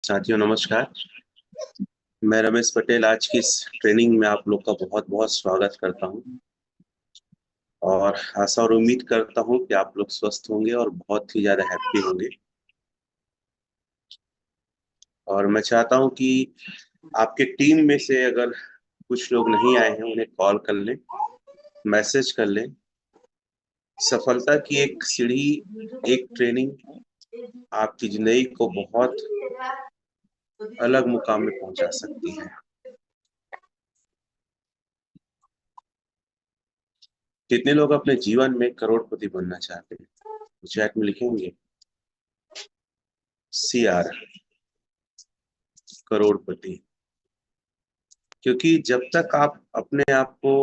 साथियों नमस्कार। मैं रमेश पटेल आज की इस ट्रेनिंग में आप लोग का बहुत बहुत स्वागत करता हूं और आशा और उम्मीद करता हूं कि आप लोग स्वस्थ होंगे और बहुत ही ज्यादा हैप्पी होंगे। और मैं चाहता हूं कि आपके टीम में से अगर कुछ लोग नहीं आए हैं उन्हें कॉल कर लें, मैसेज कर लें। सफलता की एक सीढ़ी, एक ट्रेनिंग आपकी जिंदगी को बहुत अलग मुकाम में पहुंचा सकती है। कितने लोग अपने जीवन में करोड़पति बनना चाहते हैं? चैट में लिखेंगे CR, करोड़पति। क्योंकि जब तक आप अपने आप को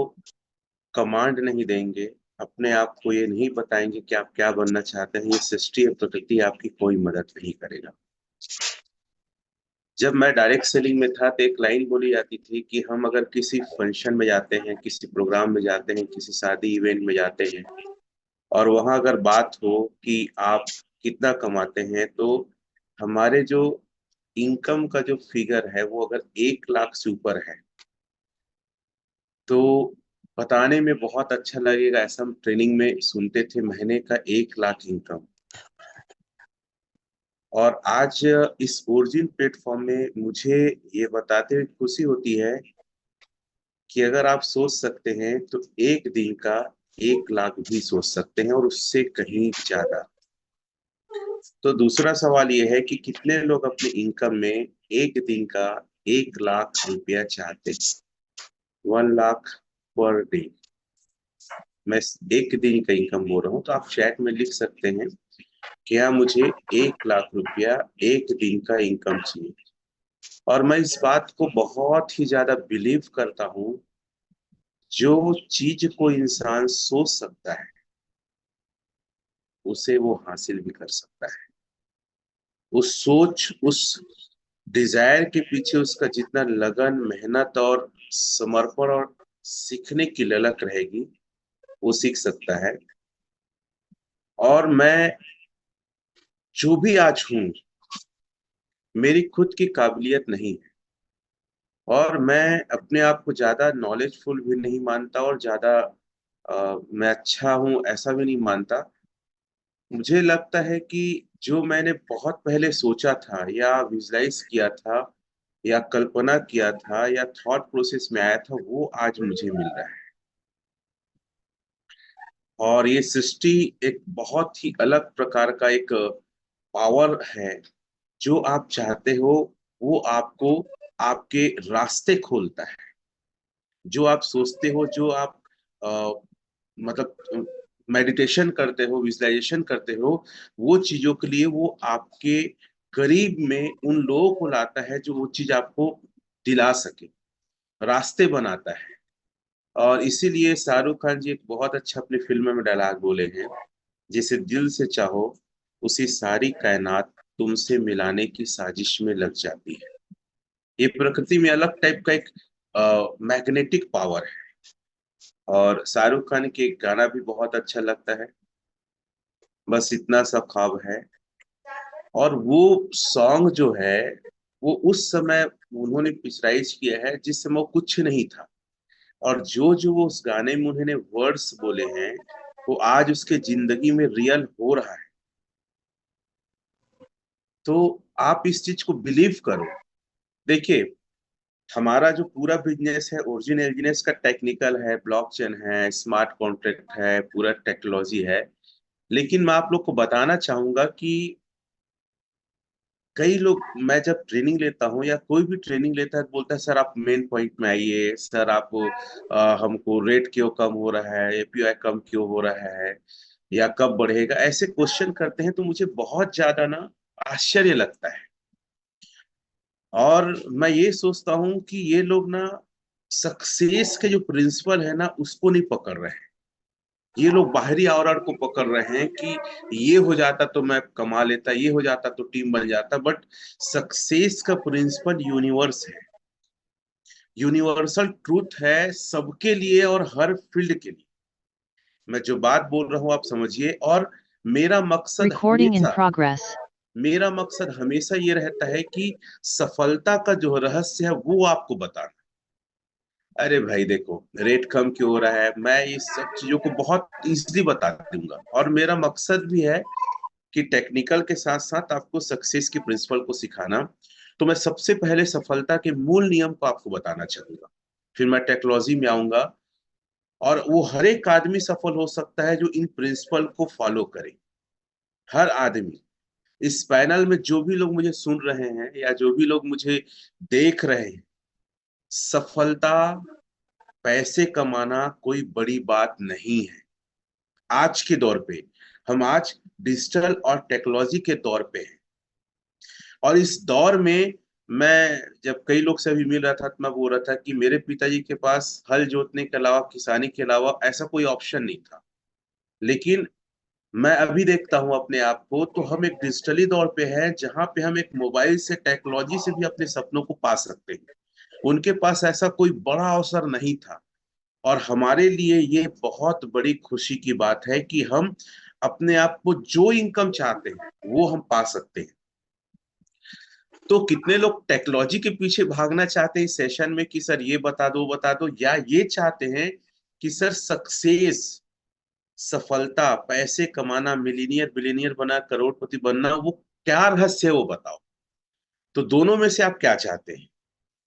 कमांड नहीं देंगे, अपने आप को ये नहीं बताएंगे कि आप क्या बनना चाहते हैं, ये सृष्टि या प्रकृति आपकी कोई मदद नहीं करेगा। जब मैं डायरेक्ट सेलिंग में था तो एक लाइन बोली जाती थी कि हम अगर किसी फंक्शन में जाते हैं, किसी प्रोग्राम में जाते हैं, किसी शादी इवेंट में जाते हैं और वहां अगर बात हो कि आप कितना कमाते हैं, तो हमारे जो इनकम का जो फिगर है वो अगर 1 लाख से ऊपर है तो बताने में बहुत अच्छा लगेगा। ऐसा हम ट्रेनिंग में सुनते थे, महीने का 1 लाख इनकम। और आज इस ओरिजिन प्लेटफॉर्म में मुझे ये बताते हुए खुशी होती है कि अगर आप सोच सकते हैं तो एक दिन का 1 लाख भी सोच सकते हैं और उससे कहीं ज्यादा। तो दूसरा सवाल ये है कि कितने लोग अपने इनकम में एक दिन का 1 लाख रुपया चाहते हैं? 1 लाख पर डे। मैं एक दिन का इनकम बोल रहा हूँ, तो आप चैट में लिख सकते हैं क्या मुझे 1 लाख रुपया एक दिन का इनकम चाहिए। और मैं इस बात को बहुत ही ज्यादा बिलीव करता हूँ, जो चीज को इंसान सोच सकता है उसे वो हासिल भी कर सकता है। उस सोच, उस डिजायर के पीछे उसका जितना लगन, मेहनत और समर्पण और सीखने की ललक रहेगी, वो सीख सकता है। और मैं जो भी आज हूँ, मेरी खुद की काबिलियत नहीं है और मैं अपने आप को ज्यादा नॉलेजफुल भी नहीं मानता और ज्यादा मैं अच्छा हूँ ऐसा भी नहीं मानता। मुझे लगता है कि जो मैंने बहुत पहले सोचा था या विजुलाइज किया था या कल्पना किया था या थॉट प्रोसेस में आया था, वो आज मुझे मिल रहा है। और ये सृष्टि एक बहुत ही अलग प्रकार का एक पावर है। जो आप चाहते हो वो आपको आपके रास्ते खोलता है। जो आप सोचते हो, जो आप अ, मतलब मेडिटेशन करते हो, विजुअलाइजेशन करते हो, वो चीजों के लिए वो आपके करीब में उन लोगों को लाता है जो वो चीज आपको दिला सके, रास्ते बनाता है। और इसीलिए शाहरुख खान जी एक बहुत अच्छा अपनी फिल्म में डायलॉग बोले हैं, जिसे दिल से चाहो उसी सारी कायनात तुमसे मिलाने की साजिश में लग जाती है। ये प्रकृति में अलग टाइप का एक मैग्नेटिक पावर है। और शाहरुख खान के एक गाना भी बहुत अच्छा लगता है, बस इतना सा ख्वाब है। और वो सॉन्ग जो है वो उस समय उन्होंने पिक्चराइज किया है जिस समय वो कुछ नहीं था। और जो जो वो उस गाने में उन्होंने वर्ड्स बोले हैं वो आज उसके जिंदगी में रियल हो रहा है। तो आप इस चीज को बिलीव करो। देखिए, हमारा जो पूरा बिजनेस है, ओरिजिन बिजनेस का टेक्निकल है, ब्लॉकचेन है, स्मार्ट कॉन्ट्रैक्ट है, पूरा टेक्नोलॉजी है। लेकिन मैं आप लोग को बताना चाहूंगा कि कई लोग, मैं जब ट्रेनिंग लेता हूँ या कोई भी ट्रेनिंग लेता है तो बोलता है सर आप मेन पॉइंट में आइए, सर आप हमको रेट क्यों कम हो रहा है, API कम क्यों हो रहा है, या कब बढ़ेगा, ऐसे क्वेश्चन करते हैं। तो मुझे बहुत ज्यादा ना आश्चर्य लगता है। और मैं ये सोचता हूँ कि ये लोग ना सक्सेस के जो प्रिंसिपल है ना उसको नहीं पकड़ रहे हैं। ये लोग बाहरी आवरण को पकड़ रहे हैं कि ये हो जाता तो मैं कमा लेता, ये हो जाता तो टीम बन जाता। बट सक्सेस का प्रिंसिपल यूनिवर्स है, यूनिवर्सल ट्रूथ है सबके लिए और हर फील्ड के लिए। मैं जो बात बोल रहा हूं आप समझिए। और मेरा मकसद Recording in हमेशा, progress. मेरा मकसद हमेशा ये रहता है कि सफलता का जो रहस्य है वो आपको बताना। अरे भाई देखो, रेट कम क्यों हो रहा है, मैं इस सब चीजों को बहुत इजीली बता दूंगा। और मेरा मकसद भी है कि टेक्निकल के साथ साथ आपको सक्सेस के प्रिंसिपल को सिखाना। तो मैं सबसे पहले सफलता के मूल नियम को आपको बताना चाहूंगा, फिर मैं टेक्नोलॉजी में आऊंगा। और वो हर एक आदमी सफल हो सकता है जो इन प्रिंसिपल को फॉलो करे। हर आदमी। इस पैनल में जो भी लोग मुझे सुन रहे हैं या जो भी लोग मुझे देख रहे हैं, सफलता, पैसे कमाना कोई बड़ी बात नहीं है आज के दौर पे। हम आज डिजिटल और टेक्नोलॉजी के दौर पे हैं। और इस दौर में मैं जब कई लोग से अभी मिल रहा था तो मैं बोल रहा था कि मेरे पिताजी के पास हल जोतने के अलावा, किसानी के अलावा ऐसा कोई ऑप्शन नहीं था। लेकिन मैं अभी देखता हूं अपने आप को, तो हम एक डिजिटली दौर पे हैं जहां पे हम एक मोबाइल से, टेक्नोलॉजी से भी अपने सपनों को पा सकते हैं। उनके पास ऐसा कोई बड़ा अवसर नहीं था। और हमारे लिए ये बहुत बड़ी खुशी की बात है कि हम अपने आप को जो इनकम चाहते हैं वो हम पा सकते हैं। तो कितने लोग टेक्नोलॉजी के पीछे भागना चाहते हैं इस सेशन में कि सर ये बता दो, या ये चाहते हैं कि सर सक्सेस, सफलता, पैसे कमाना, मिलीनियर बिलीनियर बना, करोड़पति बनना, वो क्या रहस्य है वो बताओ। तो दोनों में से आप क्या चाहते हैं?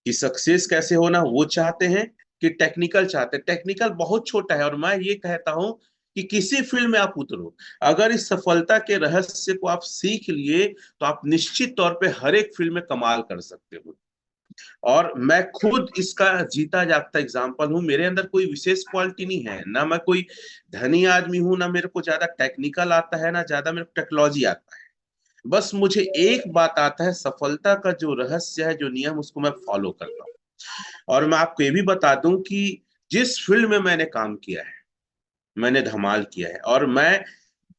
कि सक्सेस कैसे होना वो चाहते हैं, कि टेक्निकल चाहते हैं? टेक्निकल बहुत छोटा है, और मैं ये कहता हूं कि किसी फील्ड में आप उतरो, अगर इस सफलता के रहस्य को आप सीख लिए तो आप निश्चित तौर पे हर एक फील्ड में कमाल कर सकते हो। और मैं खुद इसका जीता जागता एग्जाम्पल हूं। मेरे अंदर कोई विशेष क्वालिटी नहीं है, ना मैं कोई धनी आदमी हूं, ना मेरे को ज्यादा टेक्निकल आता है, ना ज्यादा मेरे को टेक्नोलॉजी आता है। बस मुझे एक बात आता है, सफलता का जो रहस्य है, जो नियम, उसको मैं फॉलो करता हूँ। और मैं आपको ये भी बता दूं कि जिस फील्ड में मैंने काम किया है, मैंने धमाल किया है, और मैं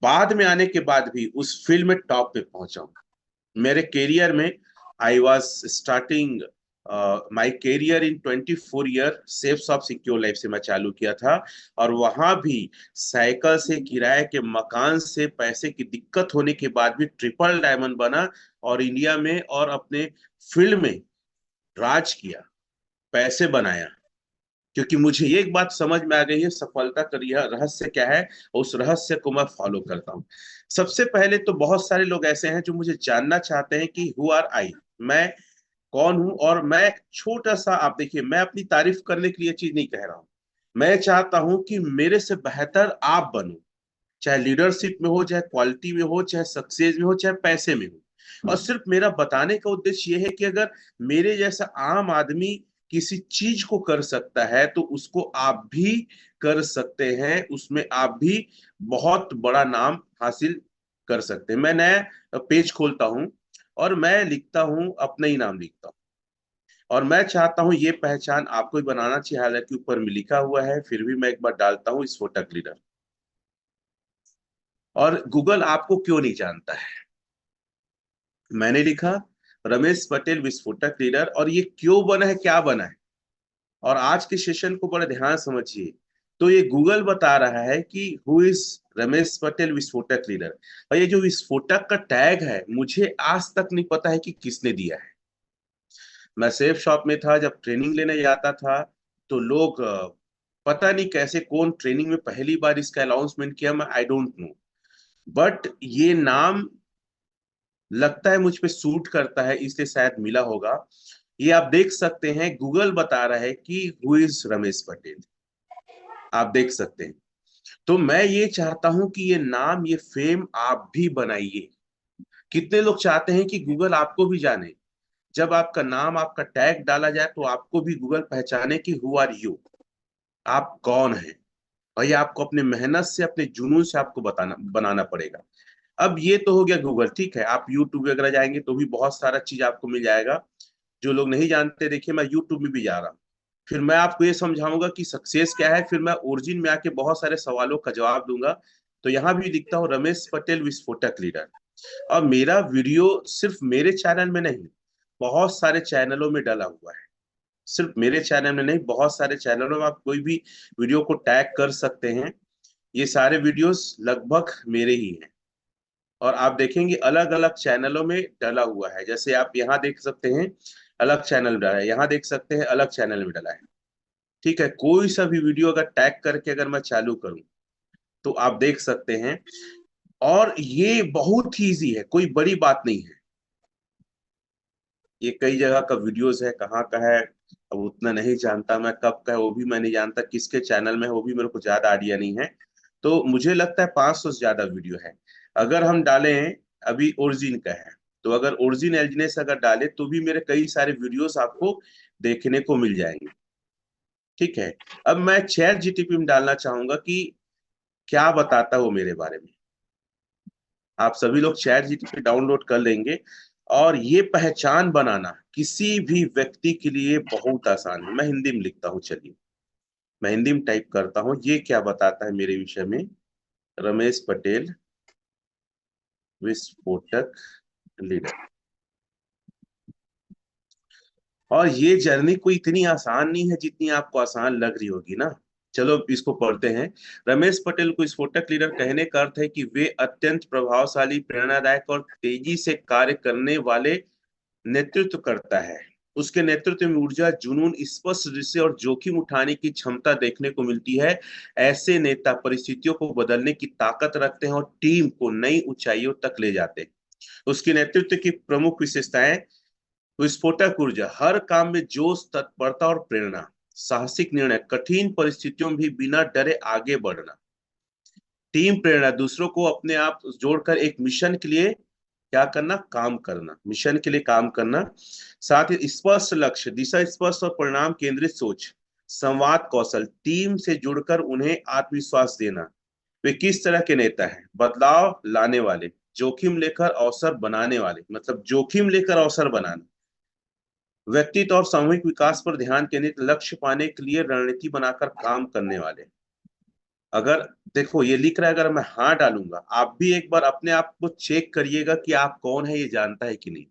बाद में आने के बाद भी उस फील्ड में टॉप पे पहुंचा हूं। मेरे करियर में I was starting my career in 24 year, safe shop secure life से मैं चालू किया था। और वहां भी साइकिल से, किराए के मकान से, पैसे की दिक्कत होने के बाद भी ट्रिपल डायमंड बना, और इंडिया में और अपने फील्ड में राज किया, पैसे बनाया। क्योंकि मुझे ये एक बात समझ में आ गई है, सफलता का यह रहस्य क्या है, और उस रहस्य को मैं फॉलो करता हूँ। सबसे पहले तो बहुत सारे लोग ऐसे हैं जो मुझे जानना चाहते हैं कि हु आर आई, मैं कौन हूं। और मैं छोटा सा, आप देखिए, मैं अपनी तारीफ करने के लिए चीज नहीं कह रहा हूं। मैं चाहता हूं कि मेरे से बेहतर आप बनो, चाहे लीडरशिप में हो, चाहे क्वालिटी में हो, चाहे सक्सेस में हो, चाहे पैसे में हो। और सिर्फ मेरा बताने का उद्देश्य ये है कि अगर मेरे जैसा आम आदमी किसी चीज को कर सकता है तो उसको आप भी कर सकते हैं, उसमें आप भी बहुत बड़ा नाम हासिल कर सकते हैं। मैं नया पेज खोलता हूं और मैं लिखता हूं, अपना ही नाम लिखता हूं। और मैं चाहता हूं ये पहचान आपको भी बनाना चाहिए, हालांकि ऊपर में लिखा हुआ है, फिर भी मैं एक बार डालता हूं, इस फोटो लीडर। और गूगल आपको क्यों नहीं जानता है? मैंने लिखा रमेश पटेल विस्फोटक लीडर, और ये क्यों बना है, क्या बना है। और आज के सेशन को बड़े ध्यान समझिए। तो ये गूगल बता रहा है कि हु इज रमेश पटेल विस्फोटक लीडर। और ये जो विस्फोटक का टैग है, मुझे आज तक नहीं पता है कि किसने दिया है। मैं सेफ शॉप में था, जब ट्रेनिंग लेने जाता था तो लोग पता नहीं कैसे, कौन ट्रेनिंग में पहली बार इसका अनाउंसमेंट किया, मैं आई डोंट नो। बट ये नाम लगता है मुझ पे सूट करता है, इसलिए शायद मिला होगा। ये आप देख सकते हैं, गूगल बता रहा है कि हु इज रमेश पटेल, आप देख सकते हैं। तो मैं ये चाहता हूं कि ये नाम, ये फेम आप भी बनाइए। कितने लोग चाहते हैं कि गूगल आपको भी जाने? जब आपका नाम, आपका टैग डाला जाए तो आपको भी गूगल पहचाने कि हु आर यू, आप कौन हैं। और ये आपको अपने मेहनत से, अपने जुनून से आपको बताना, बनाना पड़ेगा। अब ये तो हो गया गूगल, ठीक है। आप यूट्यूब वगैरह जाएंगे तो भी बहुत सारा चीज आपको मिल जाएगा। जो लोग नहीं जानते, देखिए मैं यूट्यूब में भी जा रहा हूँ, फिर मैं आपको ये समझाऊंगा कि सक्सेस क्या है, फिर मैं ओरिजिन में आके बहुत सारे सवालों का जवाब दूंगा। तो यहाँ भी लिखता हूँ रमेश पटेल विस्फोटक लीडर। और मेरा वीडियो सिर्फ मेरे चैनल में नहीं, बहुत सारे चैनलों में डला हुआ है। सिर्फ मेरे चैनल में नहीं, बहुत सारे चैनलों में आप कोई भी वीडियो को टैग कर सकते हैं। ये सारे वीडियोस लगभग मेरे ही हैं। और आप देखेंगे अलग अलग चैनलों में डला हुआ है। जैसे आप यहाँ देख सकते हैं अलग चैनल डला है, यहाँ देख सकते हैं अलग चैनल में डला है। ठीक है, कोई सा भी वीडियो अगर टैग करके अगर मैं चालू करूं तो आप देख सकते हैं। और ये बहुत ही इजी है, कोई बड़ी बात नहीं है। ये कई जगह का वीडियोस है, कहाँ का है अब उतना नहीं जानता मैं, कब का है वो भी मैं नहीं जानता, किसके चैनल में है वो भी मेरे को ज्यादा आइडिया नहीं है। तो मुझे लगता है 500 से ज्यादा वीडियो है। अगर हम डालें, अभी ओरिजिन का है, तो अगर ओरिजिन एलजीनेस अगर डाले तो भी मेरे कई सारे वीडियोस आपको देखने को मिल जाएंगे। ठीक है, अब मैं चैट जीटीपी में डालना चाहूंगा कि क्या बताता है वो मेरे बारे में। आप सभी लोग चैट जीटीपी डाउनलोड कर लेंगे। और ये पहचान बनाना किसी भी व्यक्ति के लिए बहुत आसान है। मैं हिंदी में लिखता हूँ, चलिए मैं हिंदी में टाइप करता हूँ, ये क्या बताता है मेरे विषय में। रमेश पटेल विस्फोटक लीडर। और ये जर्नी कोई इतनी आसान नहीं है जितनी आपको आसान लग रही होगी ना। चलो इसको पढ़ते हैं। रमेश पटेल को विस्फोटक लीडर कहने का अर्थ है कि वे अत्यंत प्रभावशाली, प्रेरणादायक और तेजी से कार्य करने वाले नेतृत्व करता है। उसके नेतृत्व में ऊर्जा, जुनून, स्पष्ट दृष्टि और जोखिम उठाने की क्षमता देखने को मिलती है। ऐसे नेता परिस्थितियों को बदलने की ताकत रखते हैं और टीम को नई ऊंचाइयों तक ले जाते हैं। उसकी नेतृत्व की प्रमुख विशेषताएं: विस्फोटक ऊर्जा, हर काम में जोश, तत्परता और प्रेरणा। साहसिक निर्णय, कठिन परिस्थितियों में भी बिना डरे आगे बढ़ना। टीम प्रेरणा, दूसरों को अपने आप जोड़कर एक मिशन के लिए क्या करना, काम करना, मिशन के लिए काम करना। साथ ही स्पष्ट लक्ष्य, दिशा स्पष्ट और परिणाम केंद्रित सोच। संवाद कौशल, टीम से जुड़कर उन्हें आत्मविश्वास देना। वे किस तरह के नेता हैं, बदलाव लाने वाले, जोखिम लेकर अवसर बनाने वाले, मतलब जोखिम लेकर अवसर बनाना। व्यक्तित्व और सामूहिक विकास पर ध्यान केंद्रित, लक्ष्य पाने के लिए रणनीति बनाकर काम करने वाले। अगर देखो ये लिख रहा है, अगर मैं हाँ डालूंगा, आप भी एक बार अपने आप को चेक करिएगा कि आप कौन है, ये जानता है कि नहीं।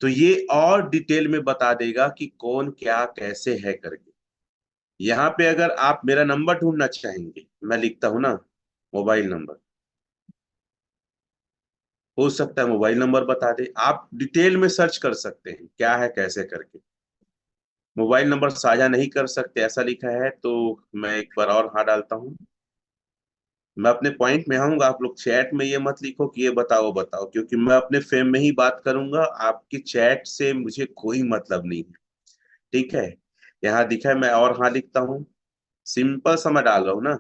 तो ये और डिटेल में बता देगा कि कौन क्या कैसे है करके। यहाँ पे अगर आप मेरा नंबर ढूंढना चाहेंगे, मैं लिखता हूं ना मोबाइल नंबर, हो सकता है मोबाइल नंबर बता दे। आप डिटेल में सर्च कर सकते हैं क्या है कैसे करके। मोबाइल नंबर साझा नहीं कर सकते ऐसा लिखा है, तो मैं एक बार और हाँ डालता हूँ। मैं अपने पॉइंट में आऊंगा, आप लोग चैट में ये मत लिखो कि ये बताओ बताओ, क्योंकि मैं अपने फेम में ही बात करूंगा, आपकी चैट से मुझे कोई मतलब नहीं है। ठीक है, यहाँ दिखा है, मैं और हाँ लिखता हूँ। सिंपल सा मैं डाल रहा हूँ ना,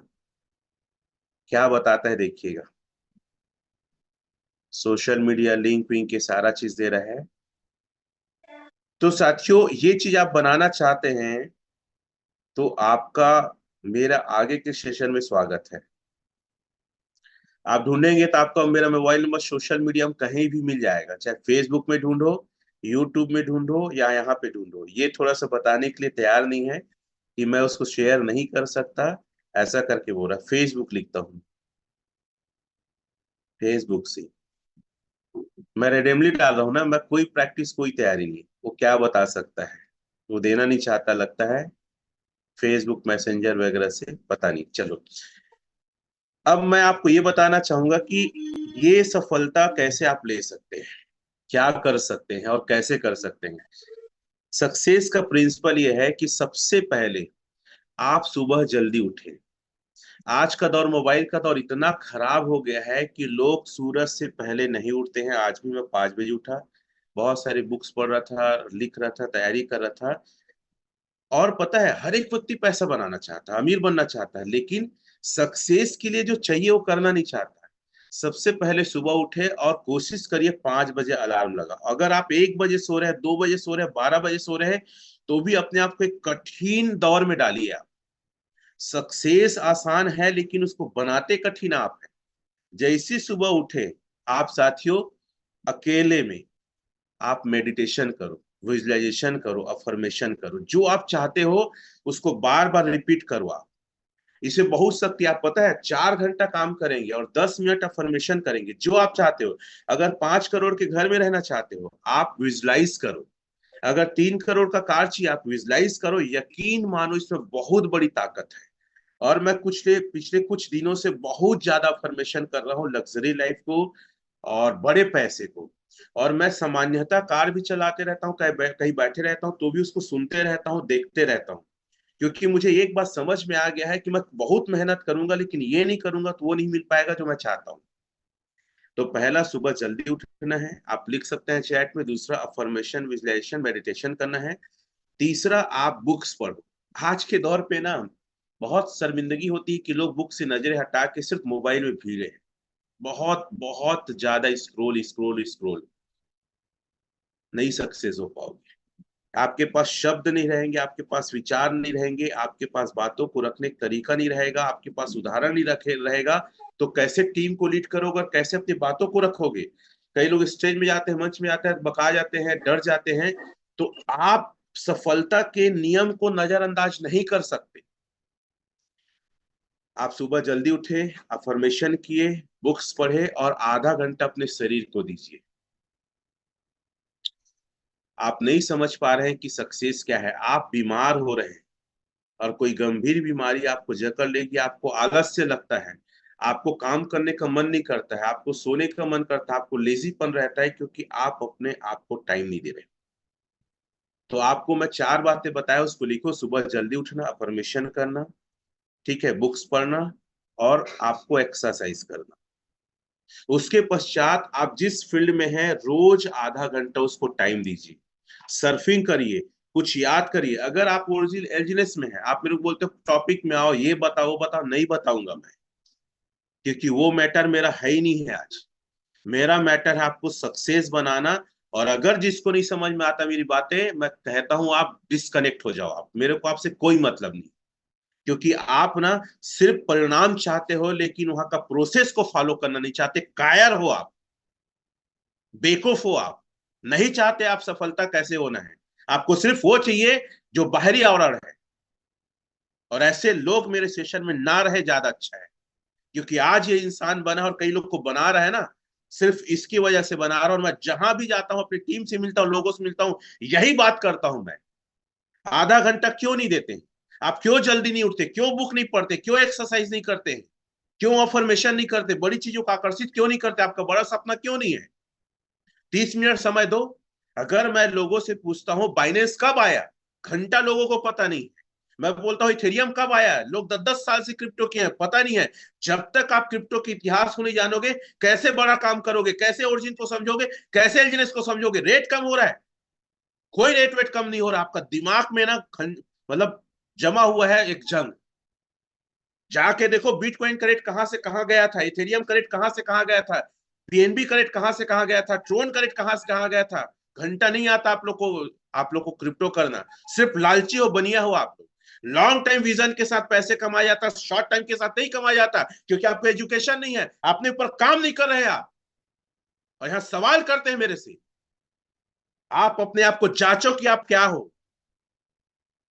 क्या बताता है देखिएगा। सोशल मीडिया लिंक विंक के सारा चीज दे रहा है। तो साथियों ये चीज आप बनाना चाहते हैं तो आपका मेरा आगे के सेशन में स्वागत है। आप ढूंढेंगे तो आपको मेरा मोबाइल नंबर सोशल मीडिया में कहीं भी मिल जाएगा, चाहे फेसबुक में ढूंढो, यूट्यूब में ढूंढो या यहाँ पे ढूंढो। ये थोड़ा सा बताने के लिए तैयार नहीं है कि मैं उसको शेयर नहीं कर सकता, ऐसा करके बोल रहा। फेसबुक लिखता हूँ, फेसबुक से मैं रेडेमली डाल रहा हूँ ना, मैं कोई प्रैक्टिस कोई तैयारी नहीं। वो क्या बता सकता है, वो देना नहीं चाहता लगता है, फेसबुक मैसेंजर वगैरह से, पता नहीं। चलो अब मैं आपको ये बताना चाहूंगा कि ये सफलता कैसे आप ले सकते हैं, क्या कर सकते हैं और कैसे कर सकते हैं। सक्सेस का प्रिंसिपल ये है कि सबसे पहले आप सुबह जल्दी उठें। आज का दौर, मोबाइल का दौर इतना खराब हो गया है कि लोग सूरज से पहले नहीं उठते हैं। आज भी मैं 5 बजे उठा, बहुत सारी बुक्स पढ़ रहा था, लिख रहा था, तैयारी कर रहा था। और पता है हर एक व्यक्ति पैसा बनाना चाहता है, अमीर बनना चाहता है, लेकिन सक्सेस के लिए जो चाहिए वो करना नहीं चाहता है। सबसे पहले सुबह उठे और कोशिश करिए 5 बजे अलार्म लगा। अगर आप 1 बजे सो रहे हैं, 2 बजे सो रहे हैं, 12 बजे सो रहे हैं, तो भी अपने आप को एक कठिन दौर में डालिए आप। सक्सेस आसान है लेकिन उसको बनाते कठिन आप है। जैसी सुबह उठे आप साथियों, अकेले में आप मेडिटेशन करो, विजुअलाइजेशन करो, अफर्मेशन करो, जो आप चाहते हो उसको बार बार रिपीट करो आप। इसे बहुत शक्ति, आप पता है 4 घंटा काम करेंगे और 10 मिनट अफर्मेशन करेंगे, जो आप चाहते हो। अगर 5 करोड़ के घर में रहना चाहते हो, आप विजुलाइज करो। अगर 3 करोड़ का कार चाहिए, आप विजुलाइज करो। यकीन मानो इसमें बहुत बड़ी ताकत है। और मैं पिछले कुछ दिनों से बहुत ज्यादा फॉर्मेशन कर रहा हूँ लग्जरी लाइफ को और बड़े पैसे को। और मैं सामान्यतः कार भी चलाते रहता हूँ, कहीं बैठे रहता हूँ तो भी उसको सुनते रहता हूँ, देखते रहता हूँ। क्योंकि मुझे एक बात समझ में आ गया है कि मैं बहुत मेहनत करूंगा लेकिन ये नहीं करूंगा तो वो नहीं मिल पाएगा जो मैं चाहता हूँ। तो पहला, सुबह जल्दी उठना है, आप लिख सकते हैं चैट में। दूसरा, अफर्मेशन, विजुअलाइजेशन, मेडिटेशन करना है। तीसरा, आप बुक्स पढ़ो। आज के दौर पे ना बहुत शर्मिंदगी होती है कि लोग बुक से नजरें हटा के सिर्फ मोबाइल में भीड़े हैं। बहुत बहुत ज्यादा स्क्रोल स्क्रोल स्क्रोल, नहीं सक्सेस हो पाओगे। आपके पास शब्द नहीं रहेंगे, आपके पास विचार नहीं रहेंगे, आपके पास बातों को रखने का तरीका नहीं रहेगा, आपके पास उदाहरण नहीं रखे रहेगा, तो कैसे टीम को लीड करोगे और कैसे अपनी बातों को रखोगे। कई लोग स्टेज में जाते हैं, मंच में जाते हैं, बका जाते हैं, डर जाते हैं। तो आप सफलता के नियम को नजरअंदाज नहीं कर सकते। आप सुबह जल्दी उठे, अफर्मेशन किए, बुक्स पढ़े और आधा घंटा अपने शरीर को दीजिए। आप नहीं समझ पा रहे हैं कि सक्सेस क्या है। आप बीमार हो रहे हैं और कोई गंभीर बीमारी आपको जकड़ लेगी, आपको आलस्य लगता है, आपको काम करने का मन नहीं करता है, आपको सोने का मन करता है, आपको लेजीपन रहता है, क्योंकि आप अपने आप को टाइम नहीं दे रहे। तो आपको मैं 4 बातें बताया, उसको लिखो। सुबह जल्दी उठना, अफर्मेशन करना, ठीक है, बुक्स पढ़ना और आपको एक्सरसाइज करना। उसके पश्चात आप जिस फील्ड में हैं रोज आधा घंटा उसको टाइम दीजिए। सर्फिंग करिए, कुछ याद करिए। अगर आप ओरिजिनल एल्जिनेस में है, आप मेरे को बोलते हो टॉपिक में आओ, ये बताओ वो बताओ, नहीं बताऊंगा मैं, क्योंकि वो मैटर मेरा है ही नहीं है आज। मेरा मैटर है आपको सक्सेस बनाना। और अगर जिसको नहीं समझ में आता मेरी बातें, मैं कहता हूं आप डिस्कनेक्ट हो जाओ, आप मेरे को आपसे कोई मतलब नहीं। क्योंकि आप ना सिर्फ परिणाम चाहते हो लेकिन वहां का प्रोसेस को फॉलो करना नहीं चाहते। कायर हो आप, बेवकूफ हो आप, नहीं चाहते आप सफलता कैसे होना है। आपको सिर्फ वो चाहिए जो बाहरी आवरण है। और ऐसे लोग मेरे सेशन में ना रहे ज्यादा अच्छा है। क्योंकि आज ये इंसान बना और कई लोग को बना रहा है ना, सिर्फ इसकी वजह से बना रहा हूं। और मैं जहां भी जाता हूं, अपनी टीम से मिलता हूं, लोगों से मिलता हूं, यही बात करता हूं मैं। आधा घंटा क्यों नहीं देते? आप क्यों जल्दी नहीं उठते? क्यों बुक नहीं पढ़ते? क्यों एक्सरसाइज नहीं करते? क्यों अफर्मेशन नहीं करते? बड़ी चीजों को आकर्षित क्यों नहीं करते? आपका बड़ा सपना क्यों नहीं है? 30 मिनट समय दो। अगर मैं लोगों से पूछता हूं बाइनेंस कब आया, घंटा लोगों को पता नहीं। मैं बोलता हूं इथेरियम कब आया, लोग 10-10 साल से क्रिप्टो किए हैं, पता नहीं है। जब तक आप क्रिप्टो के इतिहास को नहीं जानोगे, कैसे बड़ा काम करोगे, कैसे ओरिजिन को समझोगे, कैसे एल्जिनेस को समझोगे। रेट कम हो रहा है, कोई रेट वेट कम नहीं हो रहा। आपका दिमाग में ना मतलब जमा हुआ है एक जंग। जाके देखो बिटकॉइन का रेट कहां से कहां गया था, इथेरियम का रेट कहां से कहां गया था, पीएनबी का रेट कहां से कहां गया था, ट्रोन का रेट कहां से कहां गया था। घंटा नहीं आता आप लोग को क्रिप्टो करना। सिर्फ लालची हो, बनिया हो आप लोग। लॉन्ग टाइम विजन के साथ पैसे कमाया जाता, शॉर्ट टाइम के साथ नहीं कमाया जाता। क्योंकि आपको एजुकेशन नहीं है, अपने ऊपर काम नहीं कर रहे आप। और यहां सवाल करते हैं मेरे से। आप अपने आप को जांचो कि आप क्या हो।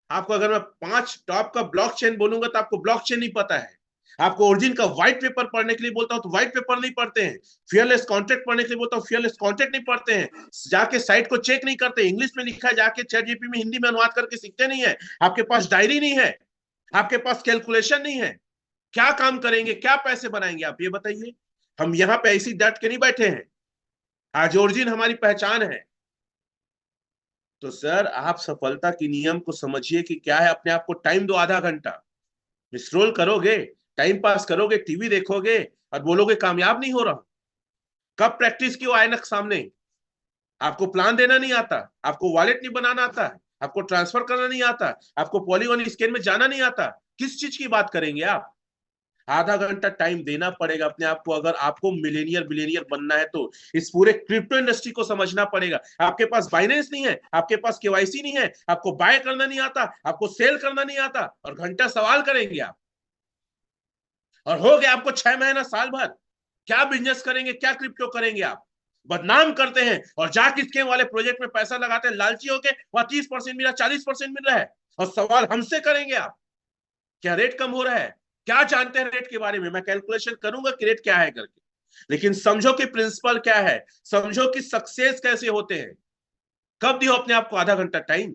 आपको अगर मैं 5 टॉप का ब्लॉकचेन बोलूंगा तो आपको ब्लॉकचेन नहीं पता है। आपको ओरिजिन का व्हाइट पेपर पढ़ने के लिए बोलता हूं तो व्हाइट पेपर नहीं पढ़ते हैं। फियरलेस कॉन्ट्रैक्ट पढ़ने के लिए बोलता हूं, फियरलेस कॉन्ट्रैक्ट नहीं पढ़ते हैं। जाके साइट को चेक नहीं करते, इंग्लिश में लिखा है जाके चैट जीपीटी में हिंदी में अनुवाद करके सीखते नहीं है। आपके पास डायरी नहीं है, आपके पास कैलकुलेशन नहीं है। क्या काम करेंगे, क्या पैसे बनाएंगे आप ये बताइए। हम यहाँ पे ऐसी डट के नहीं बैठे हैं। आज ओरिजिन हमारी पहचान है। तो सर, आप सफलता के नियम को समझिए कि क्या है। अपने आप को टाइम दो, आधा घंटा। स्क्रोल करोगे, टाइम पास करोगे, टीवी देखोगे और बोलोगे कामयाब नहीं हो रहा। कब प्रैक्टिस की हो ऐनक सामने? आपको प्लान देना नहीं आता, आपको वॉलेट नहीं बनाना आता, आपको ट्रांसफर करना नहीं आता, आपको पॉलीगॉन स्कैन में जाना नहीं आता। किस चीज की बात करेंगे आप? आधा घंटा टाइम देना पड़ेगा अपने आप को। अगर आपको मिलेनियर बिलियनियर बनना है तो इस पूरे क्रिप्टो इंडस्ट्री को समझना पड़ेगा। आपके पास बाइनेंस नहीं है, आपके पास केवाईसी नहीं है, आपको बाय करना नहीं आता, आपको सेल करना नहीं आता, और घंटा सवाल करेंगे आप। और हो गया आपको 6 महीना साल भर, क्या बिजनेस करेंगे, क्या क्रिप्टो करेंगे आप? बदनाम करते हैं और जाके स्कैम वाले प्रोजेक्ट में पैसा लगाते हैं लालची होके। वहां 30% मिल रहा, 40% मिल रहा है, और सवाल हमसे करेंगे आप क्या रेट कम हो रहा है? क्या जानते हैं रेट के बारे में? मैं कैलकुलेशन करूंगा कि रेट क्या है करके। लेकिन समझो कि प्रिंसिपल क्या है, समझो कि सक्सेस कैसे होते हैं। कब दियो अपने आप को आधा घंटा टाइम?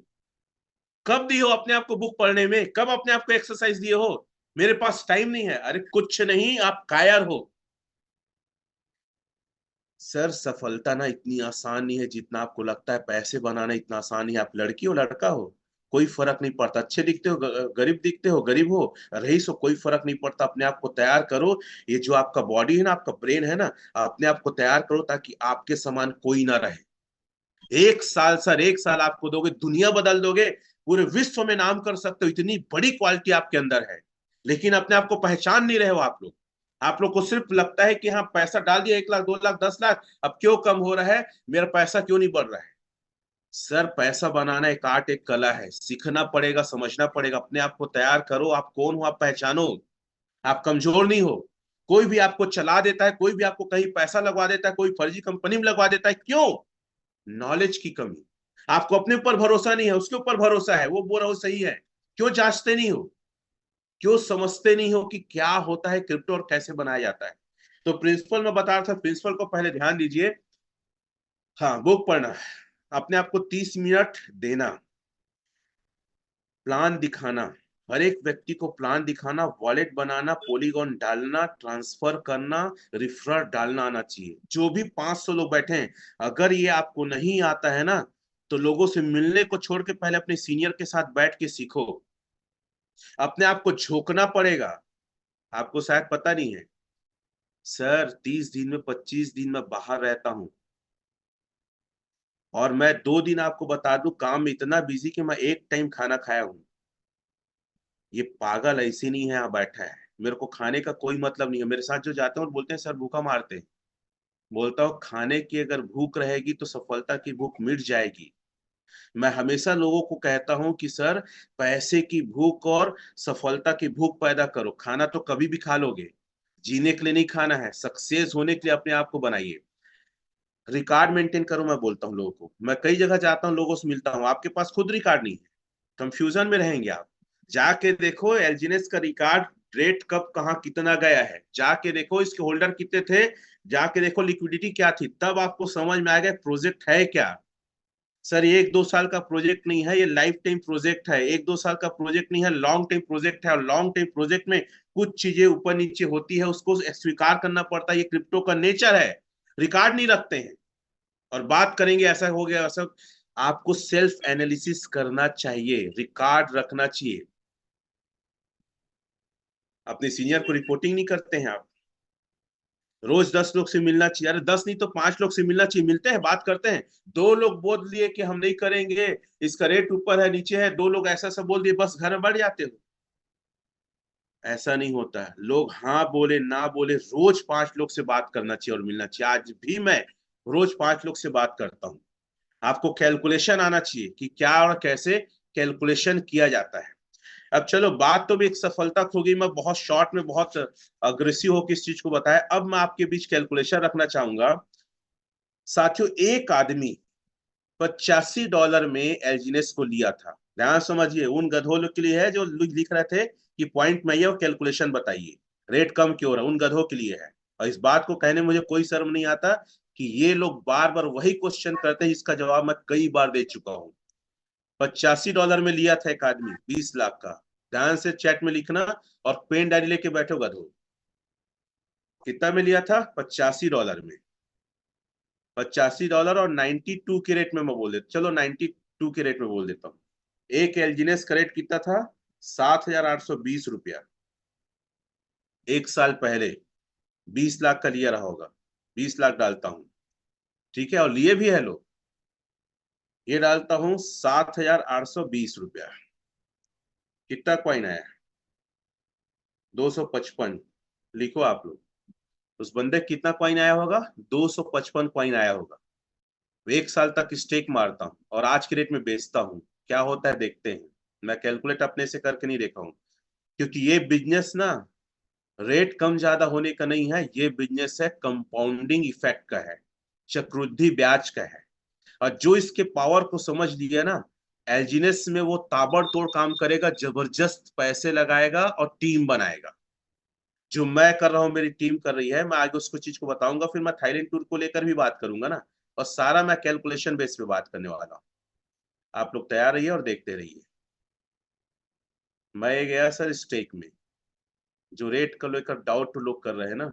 कब दिए हो अपने आप को बुक पढ़ने में? कब अपने आप को एक्सरसाइज दिए हो? मेरे पास टाइम नहीं है। अरे कुछ नहीं, आप कायर हो। सर सफलता ना इतनी आसान नहीं है जितना आपको लगता है। पैसे बनाना इतना आसान नहीं है। आप लड़की हो लड़का हो, कोई फर्क नहीं पड़ता। अच्छे दिखते हो गरीब दिखते हो, गरीब हो रईस हो, कोई फर्क नहीं पड़ता। अपने आप को तैयार करो। ये जो आपका बॉडी है ना, आपका ब्रेन है ना, अपने आप को तैयार करो ताकि आपके समान कोई ना रहे। 1 साल सर, 1 साल आपको दोगे, दुनिया बदल दोगे। पूरे विश्व में नाम कर सकते हो, इतनी बड़ी क्वालिटी आपके अंदर है। लेकिन अपने आप को पहचान नहीं रहे हो आप लोग। आप लोग को सिर्फ लगता है कि हाँ पैसा डाल दिया, 1 लाख 2 लाख 10 लाख, अब क्यों कम हो रहा है, मेरा पैसा क्यों नहीं बढ़ रहा है। सर पैसा बनाना एक आर्ट, एक कला है। सीखना पड़ेगा, समझना पड़ेगा। अपने आप को तैयार करो। आप कौन हो, आप पहचानो। आप कमजोर नहीं हो। कोई भी आपको चला देता है, कोई भी आपको कहीं पैसा लगवा देता है, कोई फर्जी कंपनी में लगवा देता है, क्यों? नॉलेज की कमी। आपको अपने ऊपर भरोसा नहीं है, उसके ऊपर भरोसा है, वो बोल रहा हो सही है। क्यों जांचते नहीं हो? क्यों समझते नहीं हो कि क्या होता है क्रिप्टो और कैसे बनाया जाता है? तो प्रिंसिपल में बता रहा था, प्रिंसिपल को पहले ध्यान दीजिए। हाँ, बुक पढ़ना, अपने आप को 30 मिनट देना, प्लान दिखाना। हर एक व्यक्ति को प्लान दिखाना, वॉलेट बनाना, पॉलीगॉन डालना, ट्रांसफर करना, रिफर डालना आना चाहिए। जो भी 500 लोग बैठे हैं, अगर ये आपको नहीं आता है ना, तो लोगों से मिलने को छोड़ के पहले अपने सीनियर के साथ बैठ के सीखो। अपने आप को झोंकना पड़ेगा। आपको शायद पता नहीं है सर, 30 दिन में 25 दिन में बाहर रहता हूँ। और मैं 2 दिन आपको बता दूं, काम में इतना बिजी कि मैं एक टाइम खाना खाया हूँ। ये पागल ऐसे नहीं है, यहाँ बैठा है। मेरे को खाने का कोई मतलब नहीं है। मेरे साथ जो जाते हैं और बोलते हैं सर भूखा मारते हैं, बोलता हूँ खाने की अगर भूख रहेगी तो सफलता की भूख मिट जाएगी। मैं हमेशा लोगों को कहता हूं कि सर, पैसे की भूख और सफलता की भूख पैदा करो। खाना तो कभी भी खा लोगे, जीने के लिए नहीं खाना है, सक्सेस होने के लिए अपने आप को बनाइए। रिकॉर्ड मेंटेन करो। मैं बोलता हूँ लोगों को, मैं कई जगह जाता हूँ, लोगों से मिलता हूँ, आपके पास खुद रिकॉर्ड नहीं है, कंफ्यूजन में रहेंगे आप। जाके देखो एलजीनेस का रिकॉर्ड, रेट कब कहाँ कितना गया है, जाके देखो इसके होल्डर कितने थे, जाके देखो लिक्विडिटी क्या थी, तब आपको समझ में आएगा प्रोजेक्ट है क्या। सर ये 1-2 साल का प्रोजेक्ट नहीं है, ये लाइफ टाइम प्रोजेक्ट है। 1-2 साल का प्रोजेक्ट नहीं है, लॉन्ग टाइम प्रोजेक्ट है। और लॉन्ग टाइम प्रोजेक्ट में कुछ चीजें ऊपर नीचे होती है, उसको स्वीकार करना पड़ता है। ये क्रिप्टो का नेचर है। रिकॉर्ड नहीं रखते हैं और बात करेंगे ऐसा हो गया वैसा। आपको सेल्फ एनालिसिस करना चाहिए, रिकॉर्ड रखना चाहिए। अपने सीनियर को रिपोर्टिंग नहीं करते हैं आप। रोज 10 लोग से मिलना चाहिए। अरे 10 नहीं तो 5 लोग से मिलना चाहिए। मिलते हैं, बात करते हैं। 2 लोग बोल दिए कि हम नहीं करेंगे, इसका रेट ऊपर है नीचे है, 2 लोग ऐसा सब बोल दिए, बस घर में बढ़ जाते हो। ऐसा नहीं होता है। लोग हाँ बोले ना बोले, रोज 5 लोग से बात करना चाहिए और मिलना चाहिए। आज भी मैं रोज 5 लोग से बात करता हूँ। आपको कैलकुलेशन आना चाहिए कि क्या और कैसे कैलकुलेशन किया जाता है। अब चलो, बात तो भी एक सफलता खो गई। मैं बहुत शॉर्ट में, बहुत अग्रेसिव होकर इस चीज को बताया। अब मैं आपके बीच कैलकुलेशन रखना चाहूंगा। साथियों, एक आदमी $85 में एल्जिनेस को लिया था। ध्यान समझिए, उन गधों के लिए है जो लिख रहे थे कि पॉइंट में और कैलकुलेशन बताइए, रेट कम क्यों हो रहा है, उन गधों के लिए है। और इस बात को कहने में मुझे कोई शर्म नहीं आता कि ये लोग बार बार वही क्वेश्चन करते हैं जिसका जवाब मैं कई बार दे चुका हूं। $85 में लिया था एक आदमी 20 लाख का। ध्यान से चैट में लिखना और पेन डायरी लेके बैठो गधो। कितना में लिया था? $85 में। $85 और 92 के रेट में मैं बोल देता, चलो 92 के रेट में बोल देता हूँ। एक एल्जिनेस का रेट कितना था? ₹7,820। 1 साल पहले 20 लाख का लिया रहा होगा। 20 लाख डालता हूँ, ठीक है, और लिए भी है लोग। ये डालता हूँ ₹7,820। कितना कॉइन आया? 255। लिखो आप लोग, उस बंदे कितना कॉइन आया होगा? 255 कॉइन आया होगा। 1 साल तक स्टेक मारता हूँ और आज के रेट में बेचता हूँ। क्या होता है देखते हैं। मैं कैलकुलेट अपने से करके नहीं देखा हूँ, क्योंकि ये बिजनेस ना रेट कम ज्यादा होने का नहीं है। ये बिजनेस है कंपाउंडिंग इफेक्ट का है, चक्रवृद्धि ब्याज का है। और जो इसके पावर को समझ लिया ना, एल्जिनेस में वो ताबड़तोड़ काम करेगा, जबरदस्त पैसे लगाएगा और टीम बनाएगा। जो मैं कर रहा हूँ, मेरी टीम कर रही है। मैं आगे उसको चीज को बताऊंगा, फिर मैं थाईलैंड टूर को लेकर भी बात करूंगा ना। और सारा मैं कैलकुलेशन बेस पे बात करने वाला हूँ। आप लोग तैयार रहिए और देखते रहिए। मैं गया सर स्टेक में, जो रेट को लेकर डाउट लोग कर रहे हैं ना,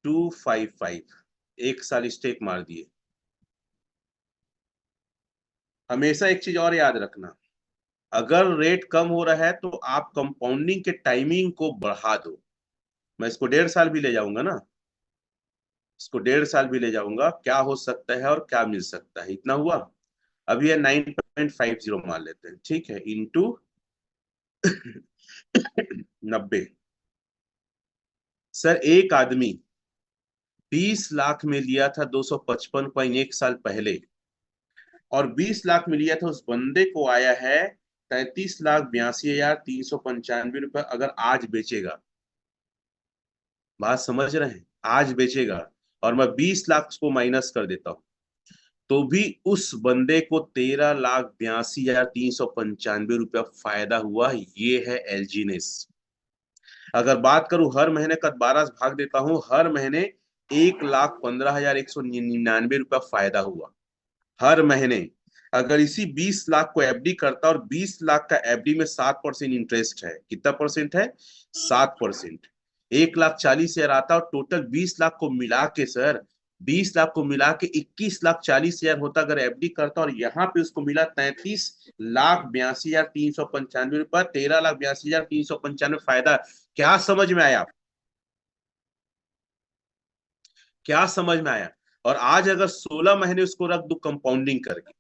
255, एक साल स्टेक मार दिए। हमेशा एक चीज और याद रखना, अगर रेट कम हो रहा है तो आप कंपाउंडिंग के टाइमिंग को बढ़ा दो। मैं इसको 1.5 साल भी ले जाऊंगा ना, इसको 1.5 साल भी ले जाऊंगा, क्या हो सकता है और क्या मिल सकता है, इतना हुआ। अभी ये 9.50 मान लेते हैं, ठीक है, इंटू 90। सर एक आदमी 20 लाख में लिया था 255 कॉइन एक साल पहले, और 20 लाख में लिया था, उस बंदे को आया है 33,82,395 रुपए। अगर आज बेचेगा, बात समझ रहे हैं, आज बेचेगा, और मैं 20 लाख को माइनस कर देता हूं, तो भी उस बंदे को 13,82,395 रुपया फायदा हुआ। ये है एलजीनेस। अगर बात करूं हर महीने का 12 भाग देता हूं, हर महीने 1,15,199 रुपया फायदा हुआ हर महीने। अगर इसी 20 लाख को एफडी करता, और 20 लाख का एफडी में 7% इंटरेस्ट है, कितना परसेंट है, 7%। 1,40,000 आता, और टोटल 20 लाख को मिला के सर, 20 लाख को मिला के 21,40,000 होता अगर एफडी करता, और यहाँ पे उसको मिला 33,82,395 रुपए, 13,82,395 फायदा। क्या समझ में आया? क्या समझ में आया? और आज अगर 16 महीने उसको रख दू कंपाउंडिंग करके,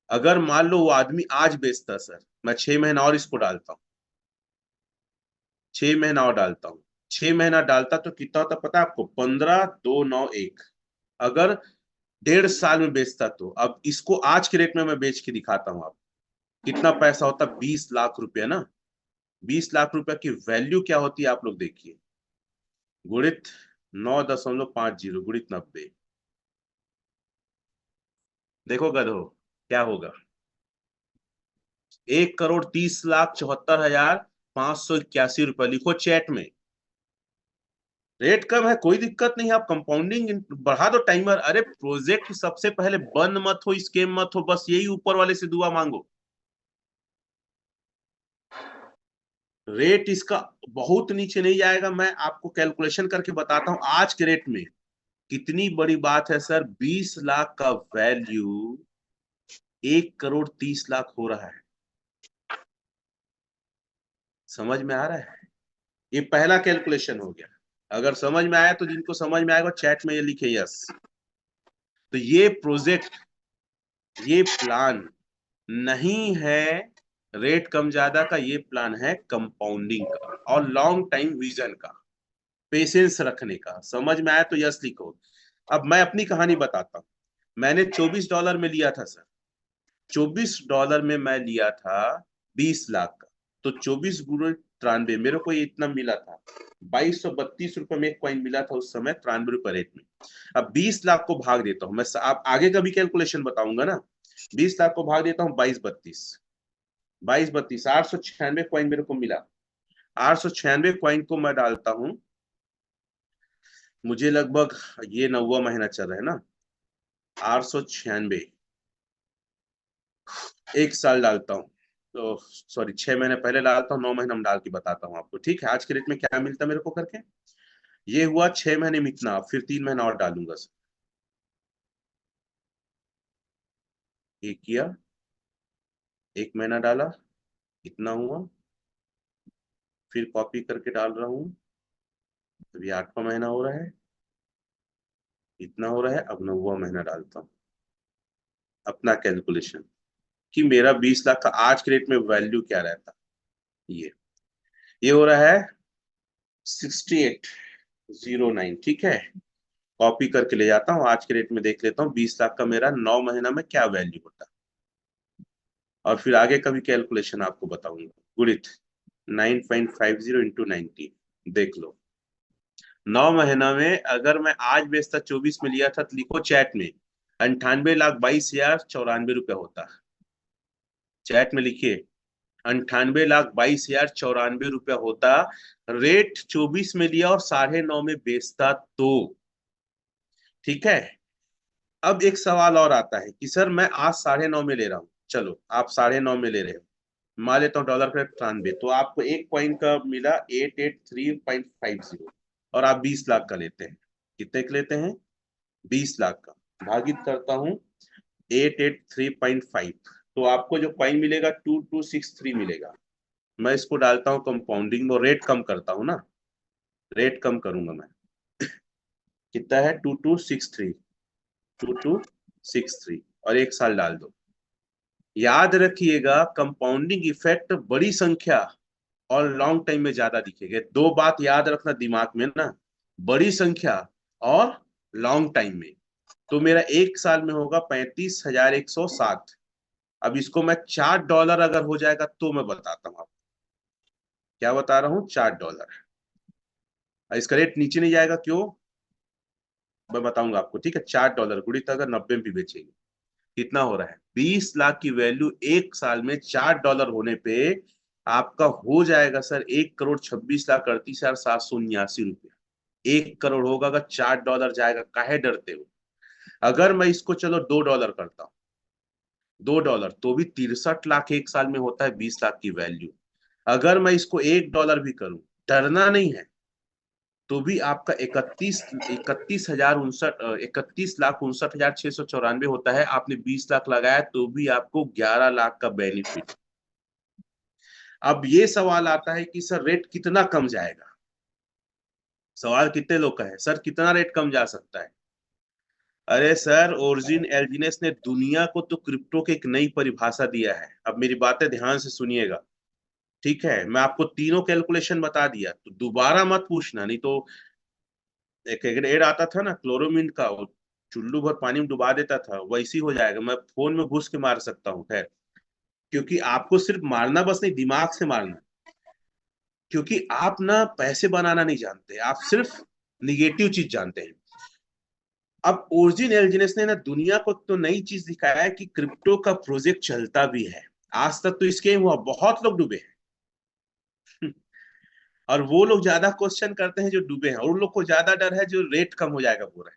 अगर मान लो वो आदमी आज बेचता सर, मैं 6 महीना और इसको डालता हूँ, 6 महीना और डालता हूँ, 6 महीना डालता तो कितना होता पता है आपको, 15,291। अगर 1.5 साल में बेचता, तो अब इसको आज के रेट में मैं बेच के दिखाता हूँ आपको, कितना पैसा होता, 20 लाख रुपया ना। 20 लाख रुपया की वैल्यू क्या होती है, आप लोग देखिए, गुणित 9.50 गुणित 90। देखो गधो, क्या होगा, 1,30,74,581 रुपए। लिखो चैट में, रेट कम है, कोई दिक्कत नहीं है, आप कंपाउंडिंग बढ़ा दो टाइमर। अरे प्रोजेक्ट सबसे पहले बंद मत हो, स्केम मत हो, बस यही ऊपर वाले से दुआ मांगो। रेट इसका बहुत नीचे नहीं जाएगा, मैं आपको कैलकुलेशन करके बताता हूं आज के रेट में। कितनी बड़ी बात है सर, 20 लाख का वैल्यू 1,30,00,000 हो रहा है। समझ में आ रहा है? ये पहला कैलकुलेशन हो गया। अगर समझ में आया तो जिनको समझ में आएगा चैट में ये लिखे यस। तो ये प्रोजेक्ट, ये प्लान नहीं है रेट कम ज्यादा का, ये प्लान है कंपाउंडिंग का और लॉन्ग टाइम विजन का, पेशेंस रखने का। समझ में आया तो यस लिखो। अब मैं अपनी कहानी बताता हूँ। मैंने $24 में लिया था सर, $24 में मैं लिया था 20 लाख का, तो 24 × 93 मेरे को ये इतना मिला था, 2,232 रुपए में एक कॉइन मिला था उस समय, 93 रुपए रेट में। अब 20 लाख को भाग देता हूँ मैं, आप आगे का भी कैलकुलेशन बताऊंगा ना। 20 लाख को भाग देता हूँ 22 32, 896 कॉइन मेरे को मिला। 896 कॉइन को मैं डालता हूँ, मुझे लगभग, ये 9वां महीना चल रहा है ना, 896 एक साल डालता हूँ, तो सॉरी 6 महीने पहले डालता हूँ, 9 महीना में डाल के बताता हूँ आपको, ठीक है, आज के रेट में क्या मिलता है मेरे को करके। ये हुआ 6 महीने में इतना, फिर 3 महीना और डालूंगा सर। ये किया, 1 महीना डाला, इतना हुआ, फिर कॉपी करके डाल रहा हूँ, अभी 8वां महीना हो रहा है, इतना हो रहा है, अब 9वां महीना डालता हूँ। अपना कैलकुलेशन कि मेरा 20 लाख का आज के रेट में वैल्यू क्या रहता, ये हो रहा है 6809, ठीक है। कॉपी करके ले जाता हूँ, आज के रेट में देख लेता हूँ 20 लाख का मेरा 9 महीना में क्या वैल्यू होता, और फिर आगे का भी कैलकुलेशन आपको बताऊंगा। गुणित 9.50 × 90, देख लो। 9 महीना में अगर मैं आज बेचता, 24 में लिया था, तो लिखो चैट में 98,22,094 होता। चैट में लिखिए 98,22,094 होता। रेट 24 में लिया और 9.5 में बेचता तो, ठीक है। अब एक सवाल और आता है कि सर मैं आज 9.5 में ले रहा हूं, चलो आप 9.5 में ले रहे हो, मान लेता हूँ डॉलर का 93, तो आपको एक कॉइन का मिला 883.50, और आप 20 लाख का लेते हैं। कितने का लेते हैं? 20 लाख का। भागित करता हूँ 883.5, तो आपको जो कॉइन मिलेगा 2263 मिलेगा। मैं इसको डालता हूँ कंपाउंडिंग में, रेट कम करता हूँ ना, रेट कम करूंगा मैं। कितना है? 2263, 2263, और 1 साल डाल दो। याद रखिएगा, कंपाउंडिंग इफेक्ट बड़ी संख्या और लॉन्ग टाइम में ज्यादा दिखेगा। दो बात याद रखना दिमाग में ना, बड़ी संख्या और लॉन्ग टाइम में। तो मेरा 1 साल में होगा 35,107। अब इसको मैं $4 अगर हो जाएगा तो मैं बताता हूँ आपको। क्या बता रहा हूँ? $4। इसका रेट नीचे नहीं जाएगा, क्यों? मैं बताऊंगा आपको, ठीक है। $4 गुणित अगर 90 में भी बेचेंगे, कितना हो रहा है? 20 लाख की वैल्यू 1 साल में $4 होने पे आपका हो जाएगा सर 1,26,38,779 रुपया। 1 करोड़ होगा अगर $4 जाएगा। काहे डरते हो? अगर मैं इसको चलो $2 करता हूँ, $2 तो भी 63 लाख 1 साल में होता है 20 लाख की वैल्यू। अगर मैं इसको $1 भी करूं, डरना नहीं है, तो भी आपका 31,59,694 होता है। आपने 20 लाख लगाया तो भी आपको 11 लाख का बेनिफिट। अब ये सवाल आता है कि सर रेट कितना कम जाएगा? सवाल कितने लोग का है, सर कितना रेट कम जा सकता है? अरे सर, ओरिजिन एल्जिनस ने दुनिया को तो क्रिप्टो की एक नई परिभाषा दिया है। अब मेरी बातें ध्यान से सुनिएगा, ठीक है। मैं आपको तीनों कैलकुलेशन बता दिया, तो दोबारा मत पूछना, नहीं तो एक एड आता था ना क्लोरोमिन का, वो चुल्लू भर पानी में डुबा देता था, वैसी हो जाएगा। मैं फोन में घुस के मार सकता हूँ, खैर। क्योंकि आपको सिर्फ मारना बस नहीं, दिमाग से मारना। क्योंकि आप ना पैसे बनाना नहीं जानते, आप सिर्फ निगेटिव चीज जानते हैं। अब ओरिजिन एल्जिनस ने ना दुनिया को तो नई चीज दिखाया है कि क्रिप्टो का प्रोजेक्ट चलता भी है। आज तक तो स्कैम हुआ, बहुत लोग डूबे हैं। और वो लोग ज्यादा क्वेश्चन करते हैं जो डूबे हैं, और उन लोग को ज्यादा डर है जो रेट कम हो जाएगा पूरा।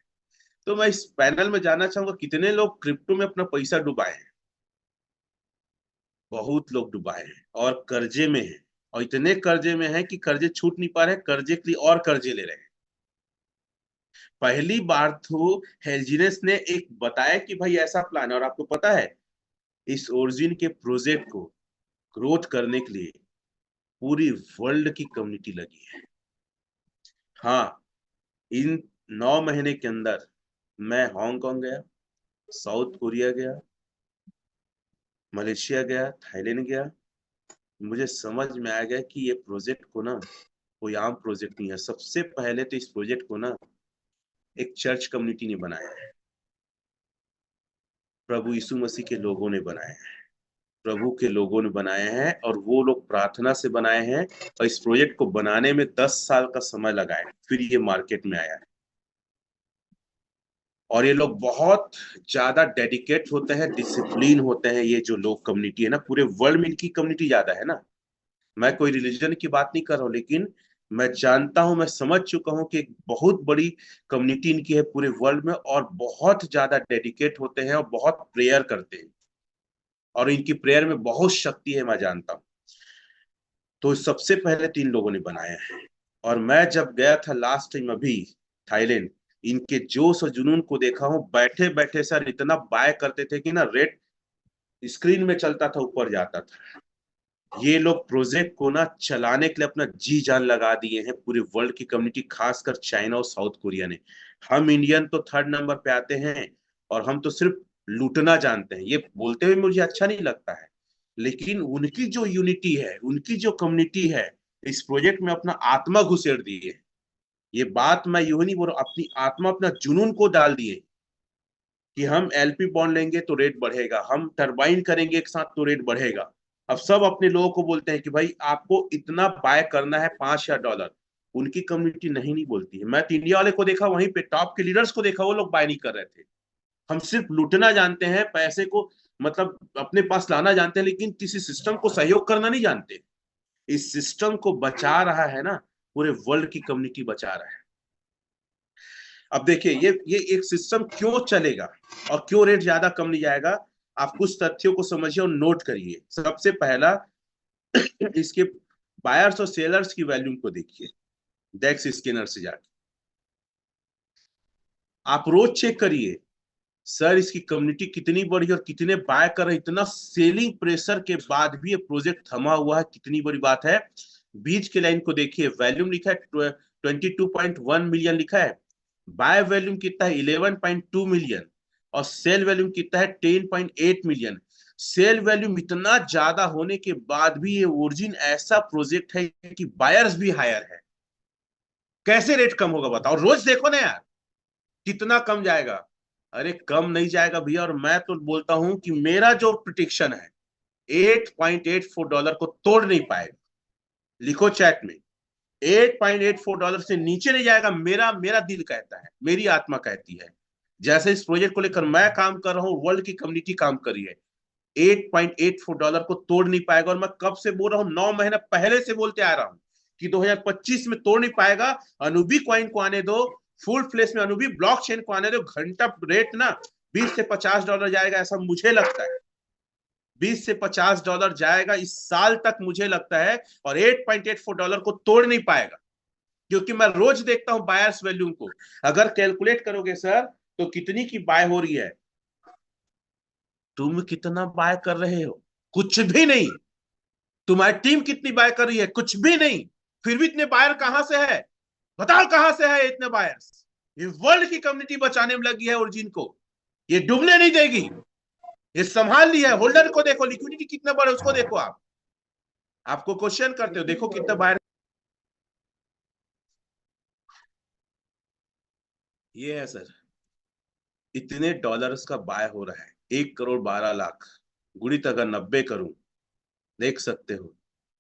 तो मैं इस पैनल में जानना चाहूंगा कितने लोग क्रिप्टो में अपना पैसा डुबाए हैं? बहुत लोग डुबाए हैं और कर्जे में हैं। और इतने कर्जे में हैं कि कर्जे छूट नहीं पा रहे हैं, कर्जे के लिए और कर्जे ले रहे हैं। पहली बार तो हेल्जिनेस ने एक बताया कि भाई ऐसा प्लान है। और आपको पता है, इस ओरिजिन के प्रोजेक्ट को ग्रोथ करने के लिए पूरी वर्ल्ड की कम्युनिटी लगी है। हाँ, इन 9 महीने के अंदर मैं हांगकांग गया, साउथ कोरिया गया, मलेशिया गया, थाईलैंड गया। मुझे समझ में आ गया कि ये प्रोजेक्ट को ना कोई आम प्रोजेक्ट नहीं है। सबसे पहले तो इस प्रोजेक्ट को ना एक चर्च कम्युनिटी ने बनाया है, प्रभु यीशु मसीह के लोगों ने बनाया है, प्रभु के लोगों ने बनाए हैं। और वो लोग प्रार्थना से बनाए हैं। और इस प्रोजेक्ट को बनाने में 10 साल का समय लगा है, फिर ये मार्केट में आया है। और ये लोग बहुत ज्यादा डेडिकेट होते हैं, डिसिप्लिन होते हैं। ये जो लोग कम्युनिटी है ना, पूरे वर्ल्ड में इनकी कम्युनिटी ज्यादा है ना। मैं कोई रिलीजन की बात नहीं कर रहा हूँ, लेकिन मैं जानता हूं, मैं समझ चुका हूं कि एक बहुत बड़ी कम्युनिटी इनकी है पूरे वर्ल्ड में, और बहुत ज्यादा डेडिकेट होते हैं और बहुत प्रेयर करते हैं। और इनकी प्रेयर में बहुत शक्ति है, मैं जानता हूँ। तो सबसे पहले 3 लोगों ने बनाया है। और मैं जब गया था लास्ट टाइम अभी थाईलैंड, इनके जोश और जुनून को देखा हूँ। बैठे बैठे सर इतना बाय करते थे कि ना रेट स्क्रीन में चलता था, ऊपर जाता था। ये लोग प्रोजेक्ट को ना चलाने के लिए अपना जी जान लगा दिए हैं, पूरे वर्ल्ड की कम्युनिटी, खासकर चाइना और साउथ कोरिया ने। हम इंडियन तो 3rd नंबर पे आते हैं, और हम तो सिर्फ लूटना जानते हैं। ये बोलते हुए मुझे अच्छा नहीं लगता है, लेकिन उनकी जो यूनिटी है, उनकी जो कम्युनिटी है, इस प्रोजेक्ट में अपना आत्मा घुसेड़ दी है। ये बात मैं यूं नहीं बोल रहा, अपनी आत्मा, अपना जुनून को डाल दिए कि हम एलपी बॉन्ड लेंगे तो रेट बढ़ेगा, हम टरबाइन करेंगे एक साथ तो रेट बढ़ेगा। अब सब अपने लोगों को बोलते हैं कि भाई आपको इतना बाय करना है, $5,000। उनकी कम्युनिटी नहीं बोलती है। मैं तो इंडिया वाले को देखा, वहीं पे टॉप के लीडर्स को देखा, वो लोग बाय नहीं कर रहे थे। हम सिर्फ लूटना जानते हैं, पैसे को मतलब अपने पास लाना जानते हैं, लेकिन किसी सिस्टम को सहयोग करना नहीं जानते। इस सिस्टम को बचा रहा है ना, पूरे वर्ल्ड की कम्युनिटी बचा रहा है। अब देखिए, ये एक सिस्टम क्यों चलेगा और क्यों रेट ज्यादा कम नहीं जाएगा। आप कुछ तथ्यों को समझिए और नोट करिए। सबसे पहला, इसके बायर्स और सेलर्स की वॉल्यूम को देखिए, डेक्स स्कैनर से जाके आप रोज चेक करिए सर इसकी कम्युनिटी कितनी बड़ी है और कितने बाय कर रहे हैं। इतना सेलिंग प्रेशर के बाद भी ये प्रोजेक्ट थमा हुआ है, कितनी बड़ी बात है। बीच के लाइन को देखिए, वॉल्यूम लिखा है 22.1 मिलियन लिखा है, बाय वॉल्यूम कितना है 11.2 मिलियन, और सेल वॉल्यूम कितना है 10.8 मिलियन। सेल वॉल्यूम इतना ज्यादा होने के बाद भी ये ओरिजिन ऐसा प्रोजेक्ट है कि बायर्स भी हायर है। कैसे रेट कम होगा बताओ, रोज देखो ना यार कितना कम जाएगा। अरे कम नहीं जाएगा भैया, और मैं तो बोलता हूं कि मेरा जो प्रिडिक्शन है $8.84 को तोड़ नहीं पाएगा। लिखो चैट में, $8.84 से नीचे नहीं जाएगा, मेरा मेरा दिल कहता है, मेरी आत्मा कहती है। जैसे इस प्रोजेक्ट को लेकर मैं काम कर रहा हूं, वर्ल्ड की कम्युनिटी काम कर रही है, $8.84 को तोड़ नहीं पाएगा। और मैं कब से बोल रहा हूं, 9 महीना पहले से बोलते आ रहा हूं कि 2025 में तोड़ नहीं पाएगा। अनुबी कॉइन को आने दो, फुल फ्लेश में अनुबी ब्लॉकचेन को आने दो, घंटा रेट ना $20 से $50 जाएगा, ऐसा मुझे लगता है। $20 से $50 जाएगा इस साल तक मुझे लगता है, और $8.84 को तोड़ नहीं पाएगा। क्योंकि मैं रोज देखता हूं बायर्स वैल्यूम को, अगर कैलकुलेट करोगे सर तो कितनी की बाय हो रही है, तुम कितना बाय कर रहे हो, कुछ भी नहीं। तुम्हारी टीम कितनी बाय कर रही है, कुछ भी नहीं। फिर भी इतने बायर कहां से है, बताओ कहां से है इतने बायर्स। ये वर्ल्ड की कम्युनिटी बचाने में लगी है ओरिजिन को, ये डूबने नहीं देगी, ये संभाल लिया है। होल्डर को देखो, लिक्विडिटी कितना बड़ा उसको देखो। आप आपको क्वेश्चन करते हो, देखो कितना बायर। ये है सर, इतने डॉलर्स का बाय हो रहा है, 1 करोड़ 12 लाख, गुणित अगर 90 करूं, देख सकते हो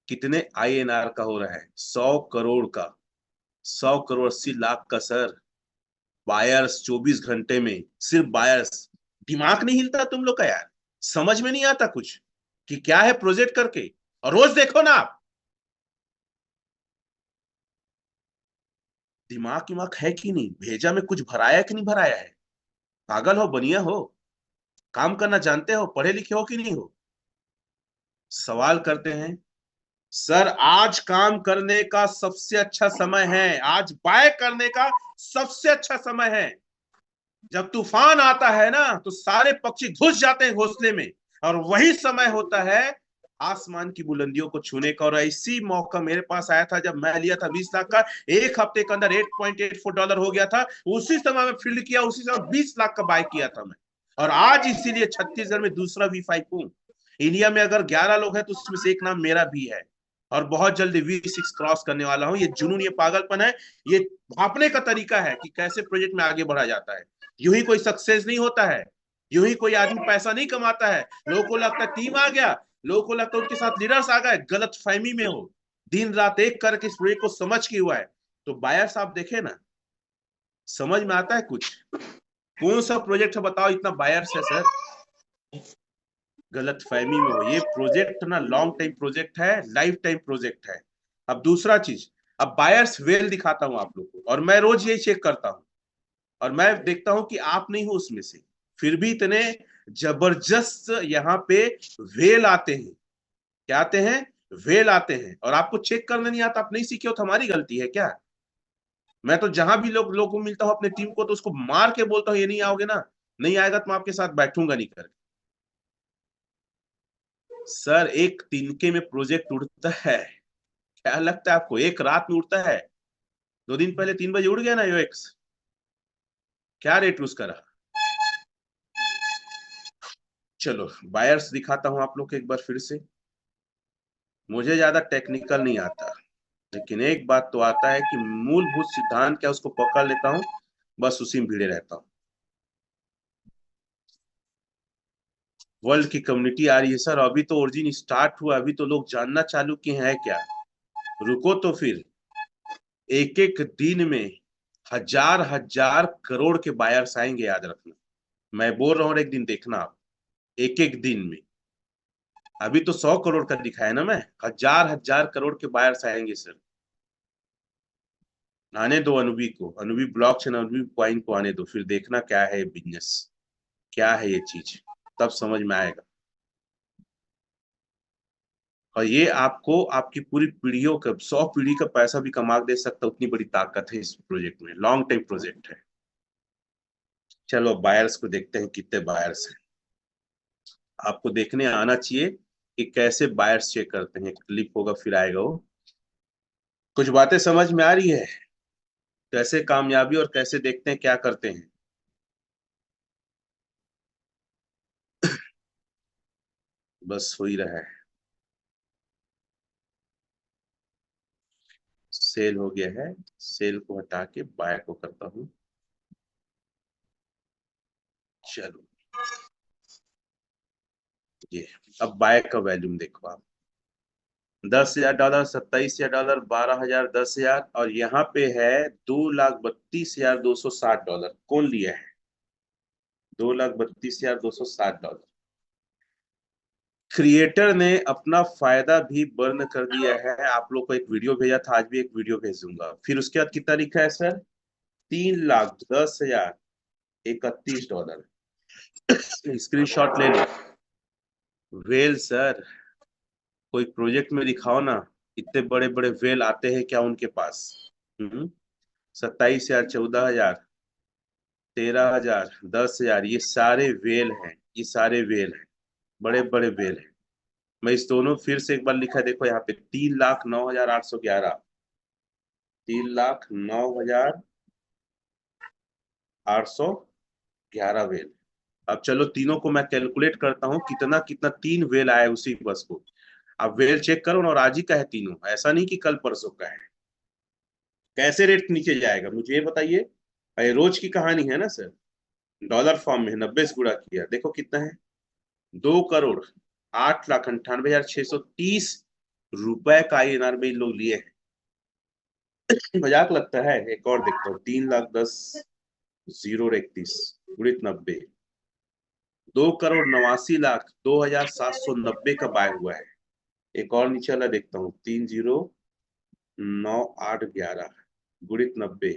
कितने INR का हो रहा है, 100 करोड़ का, 100 करोड़ 80 लाख का सर। बायर्स 24 घंटे में, सिर्फ बायर्स। दिमाग नहीं हिलता तुम लोग का यार, समझ में नहीं आता कुछ कि क्या है प्रोजेक्ट करके। और रोज देखो ना आप, दिमाग है कि नहीं, भेजा में कुछ भराया कि नहीं भराया है। पागल हो बनिया हो, काम करना जानते हो, पढ़े लिखे हो कि नहीं हो। सवाल करते हैं सर, आज काम करने का सबसे अच्छा समय है, आज बाय करने का सबसे अच्छा समय है। जब तूफान आता है ना तो सारे पक्षी घुस जाते हैं घोंसले में, और वही समय होता है आसमान की बुलंदियों को छूने का। और इसी मौका मेरे पास आया था जब मैं लिया था 20 लाख का, एक हफ्ते के अंदर $8.84 हो गया था। उसी समय में फील्ड किया, उसी समय 20 लाख का बाय किया था मैं। और आज इसीलिए छत्तीसगढ़ में दूसरा V5 हूं। इंडिया में अगर 11 लोग हैं तो उसमें से एक नाम मेरा भी है। और बहुत जल्दी V6 क्रॉस करने वाला हूं। ये जुनून, ये पागलपन है, ये भापने का तरीका है कि कैसे प्रोजेक्ट में आगे बढ़ा जाता है। यूं ही कोई सक्सेस नहीं होता है, यूं ही कोई आदमी पैसा नहीं कमाता है। लोगों को लगता है टीम आ गया, लोगों को लगता है उनके साथ लीडर्स आ गए, गलत फहमी में हो। दिन रात एक करके इस प्रोजेक्ट को समझ के हुआ है। तो बायर्स आप देखे ना, समझ में आता है कुछ, कौन सा प्रोजेक्ट है बताओ इतना बायर्स है सर। गलत फहमी में हो, ये प्रोजेक्ट ना लॉन्ग टाइम प्रोजेक्ट है, लाइफ टाइम प्रोजेक्ट है। अब दूसरा चीज, अब बायर्स वेल दिखाता हूं आप लोग को, और मैं रोज यही चेक करता हूं, और मैं देखता हूं कि आप नहीं हो उसमें से, फिर भी इतने जबरदस्त यहाँ पे वेल आते हैं। क्या आते हैं, वेल आते हैं। और आपको चेक करना नहीं आता, आप नहीं सीखे हो तो हमारी गलती है क्या। मैं तो जहां भी लोगों को मिलता हूं अपने टीम को, तो उसको मार के बोलता हूं ये नहीं आओगे ना, नहीं आएगा तो मैं आपके साथ बैठूंगा नहीं करके। सर एक तिनके में प्रोजेक्ट उड़ता है, क्या लगता है आपको एक रात में उड़ता है। 2 दिन पहले 3 बजे उड़ गया ना यूएक्स, क्या रेट उसका रहा। चलो बायर्स दिखाता हूं आप लोग को एक बार फिर से। मुझे ज्यादा टेक्निकल नहीं आता, लेकिन एक बात तो आता है कि मूलभूत सिद्धांत क्या उसको पकड़ लेता हूं, बस उसी में भिड़े रहता हूं। वर्ल्ड की कम्युनिटी आ रही है सर, अभी तो ओरिजिन स्टार्ट हुआ, अभी तो लोग जानना चालू किए हैं क्या। रुको तो फिर, एक एक दिन में हजार हजार करोड़ के बायर्स आएंगे, याद रखना। मैं बोल रहा हूँ, एक दिन देखना आप, एक एक दिन में। अभी तो 100 करोड़ का दिखाया ना मैं, हजार हजार करोड़ के बायर्स आएंगे सर। आने दो अनुबी को, अनुबी ब्लॉकचेन, अनुबी कॉइन को आने दो, फिर देखना क्या है बिजनेस, क्या है ये चीज, तब समझ में आएगा। और ये आपको आपकी पूरी पीढ़ियों का 100 पीढ़ी का पैसा भी कमा दे सकता, उतनी बड़ी ताकत है इस प्रोजेक्ट में। लॉन्ग टाइम प्रोजेक्ट है। चलो बायर्स को देखते हैं कितने बायर्स हैं। आपको देखने आना चाहिए कि कैसे बायर्स चेक करते हैं। क्लिप होगा फिर आएगा वो। कुछ बातें समझ में आ रही है कैसे कामयाबी और कैसे देखते हैं क्या करते हैं। बस हो ही रहा है। सेल हो गया है। सेल को हटा के बाय को करता हूँ। चलो ये अब बाय का वैल्यूम देखो आप। $10,000, $27,000, 12,000, 10,000 और यहाँ पे है $2,32,260। कौन लिया है? $2,32,260। क्रिएटर ने अपना फायदा भी बर्न कर दिया है। आप लोग को एक वीडियो भेजा था, आज भी एक वीडियो भेजूंगा। फिर उसके बाद कितना लिखा है सर? $3,10,031। स्क्रीनशॉट ले लो। वेल सर, कोई प्रोजेक्ट में दिखाओ ना। इतने बड़े बड़े वेल आते हैं क्या उनके पास? 27,000, 14,000, 13,000, 10,000, ये सारे वेल हैं। ये सारे वेल हैं, बड़े बड़े वेल हैं। मैं इस दोनों फिर से एक बार लिखा देखो यहाँ पे, 3,09,811। 3,09,811 वेल। अब चलो तीनों को मैं कैलकुलेट करता हूँ कितना कितना तीन वेल आए उसी बस को। अब वेल चेक करो ना, और आज ही का है तीनों, ऐसा नहीं कि कल परसों का है। कैसे रेट नीचे जाएगा मुझे ये बताइए। ये रोज की कहानी है ना सर। डॉलर फॉर्म में 90 से गुणा किया, देखो कितना है। 2,08,98,630 रुपए का INR में इन लोग लिए हैं। मजाक लगता है। एक और देखता हूँ, 3,10,031 गुणित 90, 2,89,02,790 का बाय हुआ है। एक और नीचे वाला देखता हूँ, 3,09,811 गुणित 90,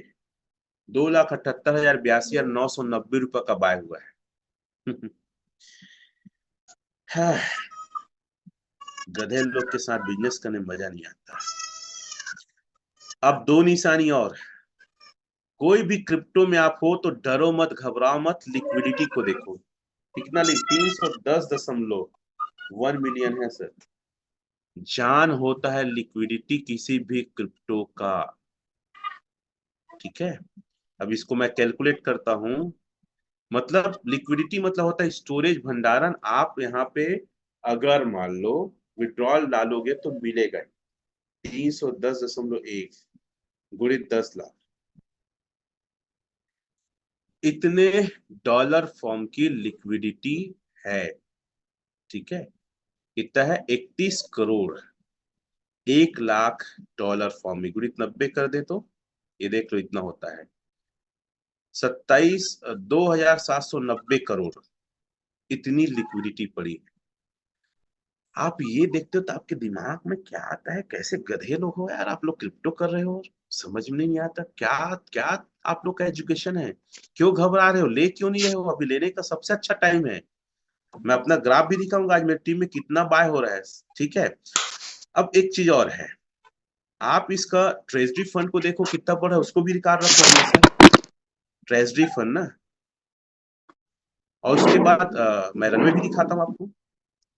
2,78,082,990 का बाय हुआ है। हाँ, गधे लोग के साथ बिजनेस करने में मजा नहीं आता। अब दो निशानी और। कोई भी क्रिप्टो में आप हो तो डरो मत, घबराओ मत, लिक्विडिटी को देखो। कितना 310.1 मिलियन है सर। जान होता है लिक्विडिटी किसी भी क्रिप्टो का। ठीक है। अब इसको मैं कैलकुलेट करता हूं। मतलब लिक्विडिटी मतलब होता है स्टोरेज, भंडारण। आप यहाँ पे अगर मान लो विड्रॉल डालोगे तो मिलेगा 310.1 गुणित 10 लाख। इतने डॉलर फॉर्म की लिक्विडिटी है। ठीक है। कितना है? 31 करोड़। 1 लाख डॉलर फॉर्म में गुणित 90 कर दे तो ये देख लो इतना होता है। 2,790 करोड़। इतनी लिक्विडिटी पड़ी है। आप ये देखते हो तो आपके दिमाग में क्या आता है? कैसे गधे लोग हो यार आप लोग, क्रिप्टो कर रहे हो, समझ में नहीं आता क्या क्या। आप लोग का एजुकेशन है? क्यों घबरा रहे हो? ले क्यों नहीं रहे हो? अभी लेने का सबसे अच्छा टाइम है। मैं अपना ग्राफ भी दिखाऊंगा आज मेरी टीम में कितना बाय हो रहा है। ठीक है। अब एक चीज और है, आप इसका ट्रेजरी फंड को देखो कितना बड़ा है, उसको भी रिकॉर्ड रखो हमेशा। ट्रेजरी फंड ना। और उसके बाद मैं रनवे भी दिखाता हूँ आपको।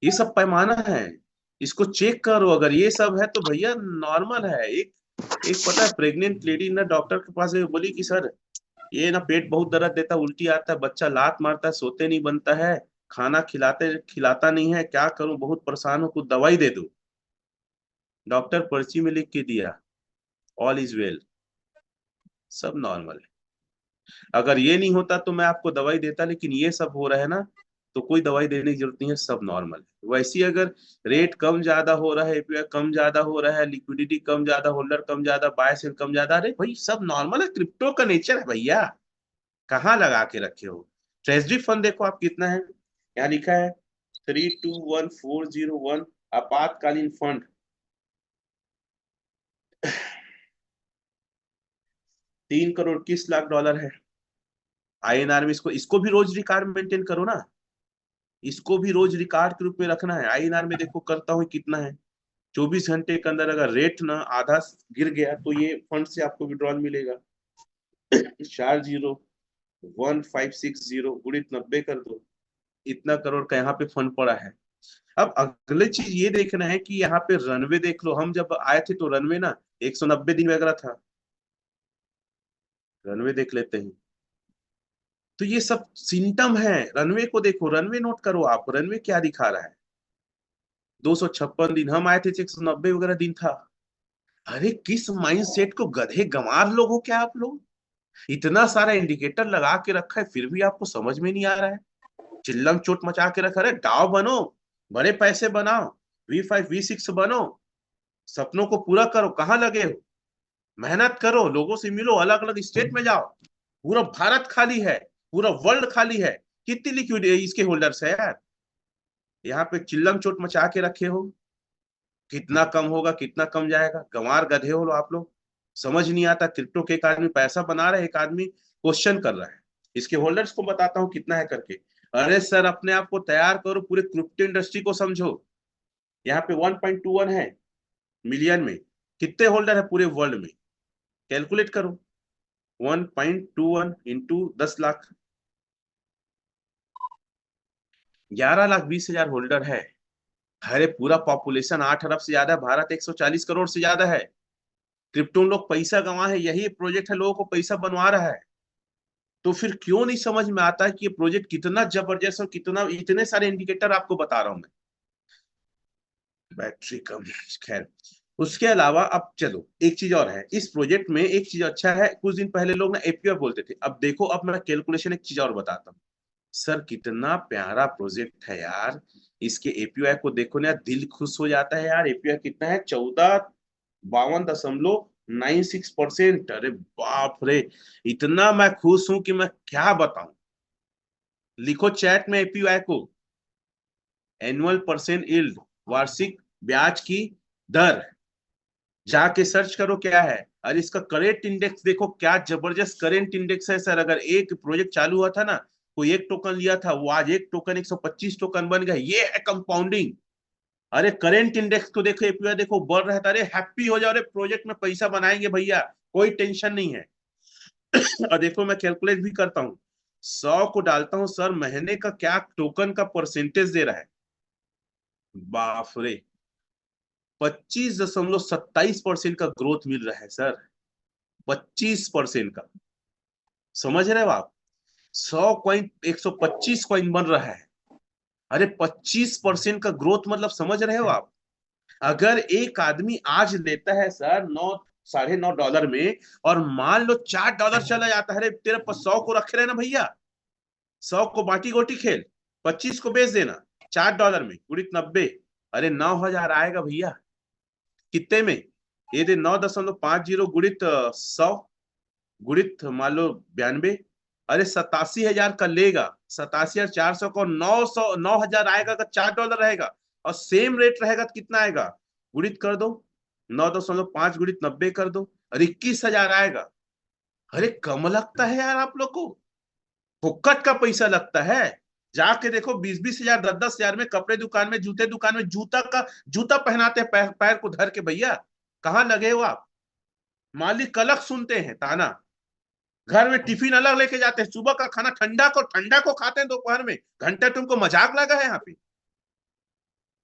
ये सब पैमाना है, इसको चेक करो। अगर ये सब है तो भैया नॉर्मल है। एक एक पता है प्रेग्नेंट लेडी ना डॉक्टर के पास गई, बोली कि सर ये ना पेट बहुत दर्द देता है, उल्टी आता है, बच्चा लात मारता है, सोते नहीं बनता है, खाना खिलाते खिलाता नहीं है, क्या करूं, बहुत परेशान हूं, कुछ दवाई दे दो। डॉक्टर पर्ची में लिख के दिया, ऑल इज वेल, सब नॉर्मल है। अगर ये नहीं होता तो मैं आपको दवाई देता, लेकिन ये सब हो रहा है ना, तो कोई दवाई देने की जरूरत नहीं है, सब नॉर्मल है। वैसे ही अगर रेट कम ज्यादा हो रहा है, API कम ज्यादा हो रहा है, लिक्विडिटी कम ज्यादा, होल्डर कम ज्यादा, बाय सेल कम ज्यादा, अरे भाई सब नॉर्मल है, क्रिप्टो का नेचर है भैया। कहाँ लगा के रखे हो? ट्रेजरी फंड देखो आप कितना है। यहाँ लिखा है 321,401 आपातकालीन फंड। 3,21,00,000 है INR में। इसको इसको भी रोज रिकॉर्ड मेंटेन करो ना। इसको भी रोज रिकॉर्ड के रूप में रखना है। INR में देखो करता हूँ कितना है। 24 घंटे के अंदर अगर रेट ना आधा गिर गया तो ये फंड से आपको विड्रॉल मिलेगा। 401560 गुणित 90 कर दो, इतना करोड़ का यहाँ पे फंड पड़ा है। अब अगले चीज ये देखना है कि यहाँ पे रनवे देख लो। हम जब आए थे तो रनवे ना 190 दिन वगैरह था। रनवे देख लेते हैं। तो ये सब सिम्टम है। रनवे को देखो, रनवे नोट करो आप, रनवे क्या दिखा रहा है। 256 दिन, हम आए थे 190 वगैरह दिन था। अरे किस माइंड सेट को गधे गंवार लोग हो क्या आप लोग। इतना सारा इंडिकेटर लगा के रखा है फिर भी आपको समझ में नहीं आ रहा है। चिल्लम चोट मचा के रखा है। डाव बनो, बड़े पैसे बनाओ, V5 V6 बनो, सपनों को पूरा करो। कहाँ लगे हो? मेहनत करो, लोगों से मिलो, अलग अलग स्टेट में जाओ। पूरा भारत खाली है, पूरा वर्ल्ड खाली है। कितनी लिक्विड इसके होल्डर्स है यार। यहाँ पे चिल्लम चोट मचा के रखे हो। कितना कम होगा, कितना कम जाएगा। गंवार गधे हो आप लोग। समझ नहीं आता। क्रिप्टो के एक आदमी पैसा बना रहा है, एक आदमी क्वेश्चन कर रहा है। इसके होल्डर्स को बताता हूँ कितना है करके। अरे सर अपने आप को तैयार करो, पूरे क्रिप्टो इंडस्ट्री को समझो। यहाँ पे 1.21 है मिलियन में। कितने होल्डर है पूरे वर्ल्ड में? कैलकुलेट करो। 1.21 इंटू 10 लाख, 11,20,000 होल्डर है। अरे पूरा पॉपुलेशन 8 अरब से ज्यादा है। भारत 140 करोड़ से ज्यादा है। क्रिप्टो लोग पैसा गंवा है, यही प्रोजेक्ट है लोगों को पैसा बनवा रहा है। तो फिर क्यों नहीं समझ में आता है कि ये प्रोजेक्ट कितना जबरदस्त और कितना, इतने सारे इंडिकेटर आपको बता रहा हूं मैं। बैटरी कम, खैर। उसके अलावा अब चलो एक चीज और है इस प्रोजेक्ट में। एक चीज अच्छा है, कुछ दिन पहले लोग ना एपीआई बोलते थे। अब देखो, अब मैं कैलकुलेशन एक चीज और बताता हूँ। सर कितना प्यारा प्रोजेक्ट है यार। इसके एपीआई को देखो ना, दिल खुश हो जाता है यार। एपीआई कितना है? 1452.96%। अरे बाप रे, इतना मैं खुश हूं कि मैं क्या बताऊं। लिखो चैट में एपीआई को। एनुअल परसेंट यील्ड, वार्षिक ब्याज की दर। जाके सर्च करो क्या है। और इसका करेंट इंडेक्स देखो, क्या जबरदस्त करेंट इंडेक्स है सर। अगर एक प्रोजेक्ट चालू हुआ था ना, कोई एक टोकन लिया था, वो आज एक टोकन 125 टोकन बन गया। ये है कंपाउंडिंग। अरे करेंट इंडेक्स को देखो, एपीआई देखो बढ़ रहा था। अरे हैप्पी हो जाओ, अरे प्रोजेक्ट में पैसा बनाएंगे भैया, कोई टेंशन नहीं है। और देखो मैं कैलकुलेट भी करता हूँ। 100 को डालता हूँ सर, महीने का क्या टोकन का परसेंटेज दे रहा है। बाप रे, 25.27% का ग्रोथ मिल रहा है सर। 25% का। समझ रहे हो आप? 100 कॉइन 125 कॉइन बन रहा है। अरे 25% का ग्रोथ मतलब समझ रहे हो आप? अगर एक आदमी आज लेता है सर 9, $9.5 में, और मान लो $4 चला जाता है, अरे तेरे पास 100 को रखे रहे ना भैया। 100 को बाटी गोटी खेल, 25 को बेच देना। $4 में गुणित 90, अरे 9,000 आएगा भैया। कितने में? ये दे 9.50 गुणित 100 गुणित मान लो 92, अरे 87,000 का लेगा। 87,400 को 9,000 आएगा अगर $4 रहेगा। और सेम रेट रहेगा तो कितना आएगा? गुणित कर दो, 9.5 गुणित 90 कर दो, और 21,000 आएगा। अरे कम लगता है यार आप लोग को। फुक्कट का पैसा लगता है। जाके देखो 20-20 हजार, 10-10 हजार में कपड़े दुकान में, जूते दुकान में जूता पहनाते हैं पैर को धर के भैया। कहाँ लगे हो आप? मालिक अलग सुनते हैं ताना। घर में टिफिन अलग लेके जाते हैं। सुबह का खाना ठंडा को खाते हैं दोपहर में। घंटे तुमको मजाक लगा है यहाँ पे?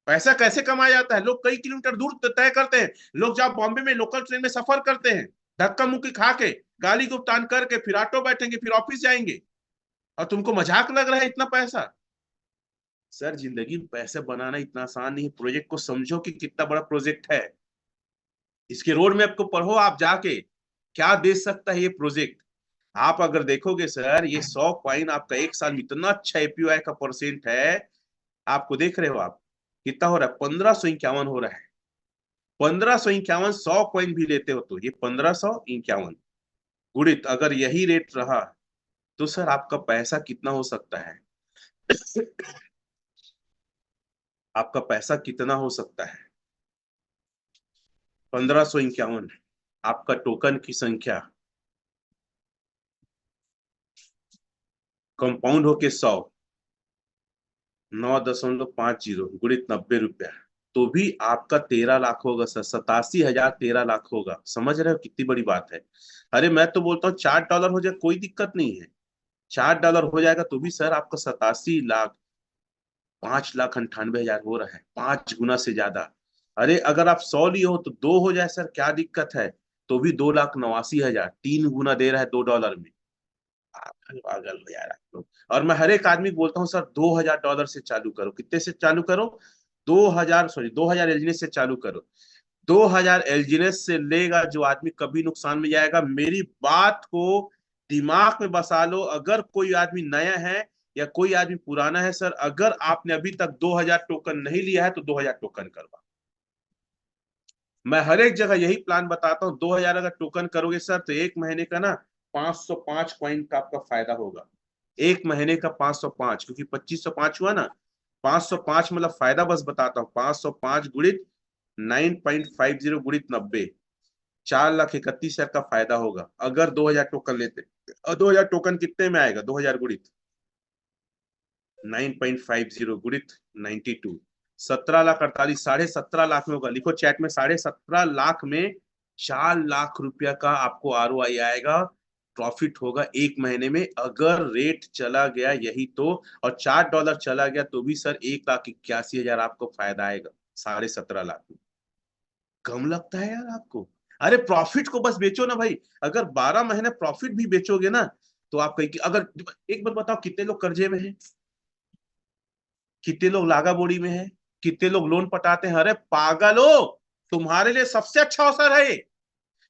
पैसा कैसे कमाया जाता है? लोग कई किलोमीटर दूर तय करते हैं। लोग जब बॉम्बे में लोकल ट्रेन में सफर करते हैं, धक्का मुक्की खा के, गाली गुप्तान करके, फिर ऑटो बैठेंगे, फिर ऑफिस जाएंगे, और तुमको मजाक लग रहा है इतना पैसा। सर जिंदगी में पैसे बनाना इतना आसान नहीं है। प्रोजेक्ट को समझो कि कितना बड़ा प्रोजेक्ट है। इसके रोड मैप को पढ़ो आप जाके, क्या दे सकता है ये प्रोजेक्ट। आप अगर देखोगे सर, ये 100 कॉइन आपका एक साल में इतना अच्छा एपीआई का परसेंट है। आपको देख रहे हो आप कितना हो रहा है? 1551 हो रहा है। 1551, 100 कॉइन भी लेते हो तो ये 1551 गुणित अगर यही रेट रहा तो सर आपका पैसा कितना हो सकता है? आपका पैसा कितना हो सकता है? 1551, आपका टोकन की संख्या कंपाउंड होके 100, 9.50 गुणित 90 रुपया, तो भी आपका 13 लाख होगा सर, 87,000 13 लाख होगा। समझ रहे हो कितनी बड़ी बात है? अरे मैं तो बोलता हूँ $4 हो जाए कोई दिक्कत नहीं है, $4 हो जाएगा तो भी सर आपका 87 लाख, 5,98,000 हो रहा है, 5 गुना से ज्यादा। अरे अगर आप 100 लिए हो तो 2 हो जाए सर, क्या दिक्कत है? तो भी 2,89,000, 3 गुना दे रहा है $2 में। पागल पागल हो यार आप लोग। और मैं हर एक आदमी को बोलता हूँ सर $2,000 से चालू करो। कितने से चालू करो? 2,000 एलजीनेस से चालू करो। 2,000 एलजीनेस से लेगा जो आदमी, कभी नुकसान में जाएगा। मेरी बात को दिमाग में बसा लो। अगर कोई आदमी नया है या कोई आदमी पुराना है सर, अगर आपने अभी तक 2,000 टोकन नहीं लिया है तो 2,000 टोकन करवा। मैं हर एक जगह यही प्लान बताता हूँ। 2,000 अगर टोकन करोगे सर तो एक महीने का ना 505 कॉइन का आपका फायदा होगा। एक महीने का 505, क्योंकि 2505 हुआ ना, 505 मतलब फायदा बस बताता हूँ। 505 गुणित 9.50 गुणित 90, 4,31,000 का फायदा होगा अगर 2,000 टोकन लेते। और 2,000 टोकन कितने में आएगा? 2,000 गुणित 9.50 गुणित 92, 17,48,000, 17.5 लाख में होगा। लिखो चैट में, 17.5 लाख में 4 लाख रुपया का आपको ROI आएगा, प्रॉफिट होगा एक महीने में, अगर रेट चला गया यही तो। और $4 चला गया तो भी सर 1,81,000 आपको फायदा आएगा 17.5 लाख में। कम लगता है यार आपको? अरे प्रॉफिट को बस बेचो ना भाई। अगर 12 महीने प्रॉफिट भी बेचोगे ना तो आप कहीं की, अगर एक बात बताओ, कितने लोग कर्जे में हैं, कितने लोग लागा बोड़ी में है, कितने लोग लोन पटाते हैं? अरे पागलो, तुम्हारे लिए सबसे अच्छा अवसर है ये।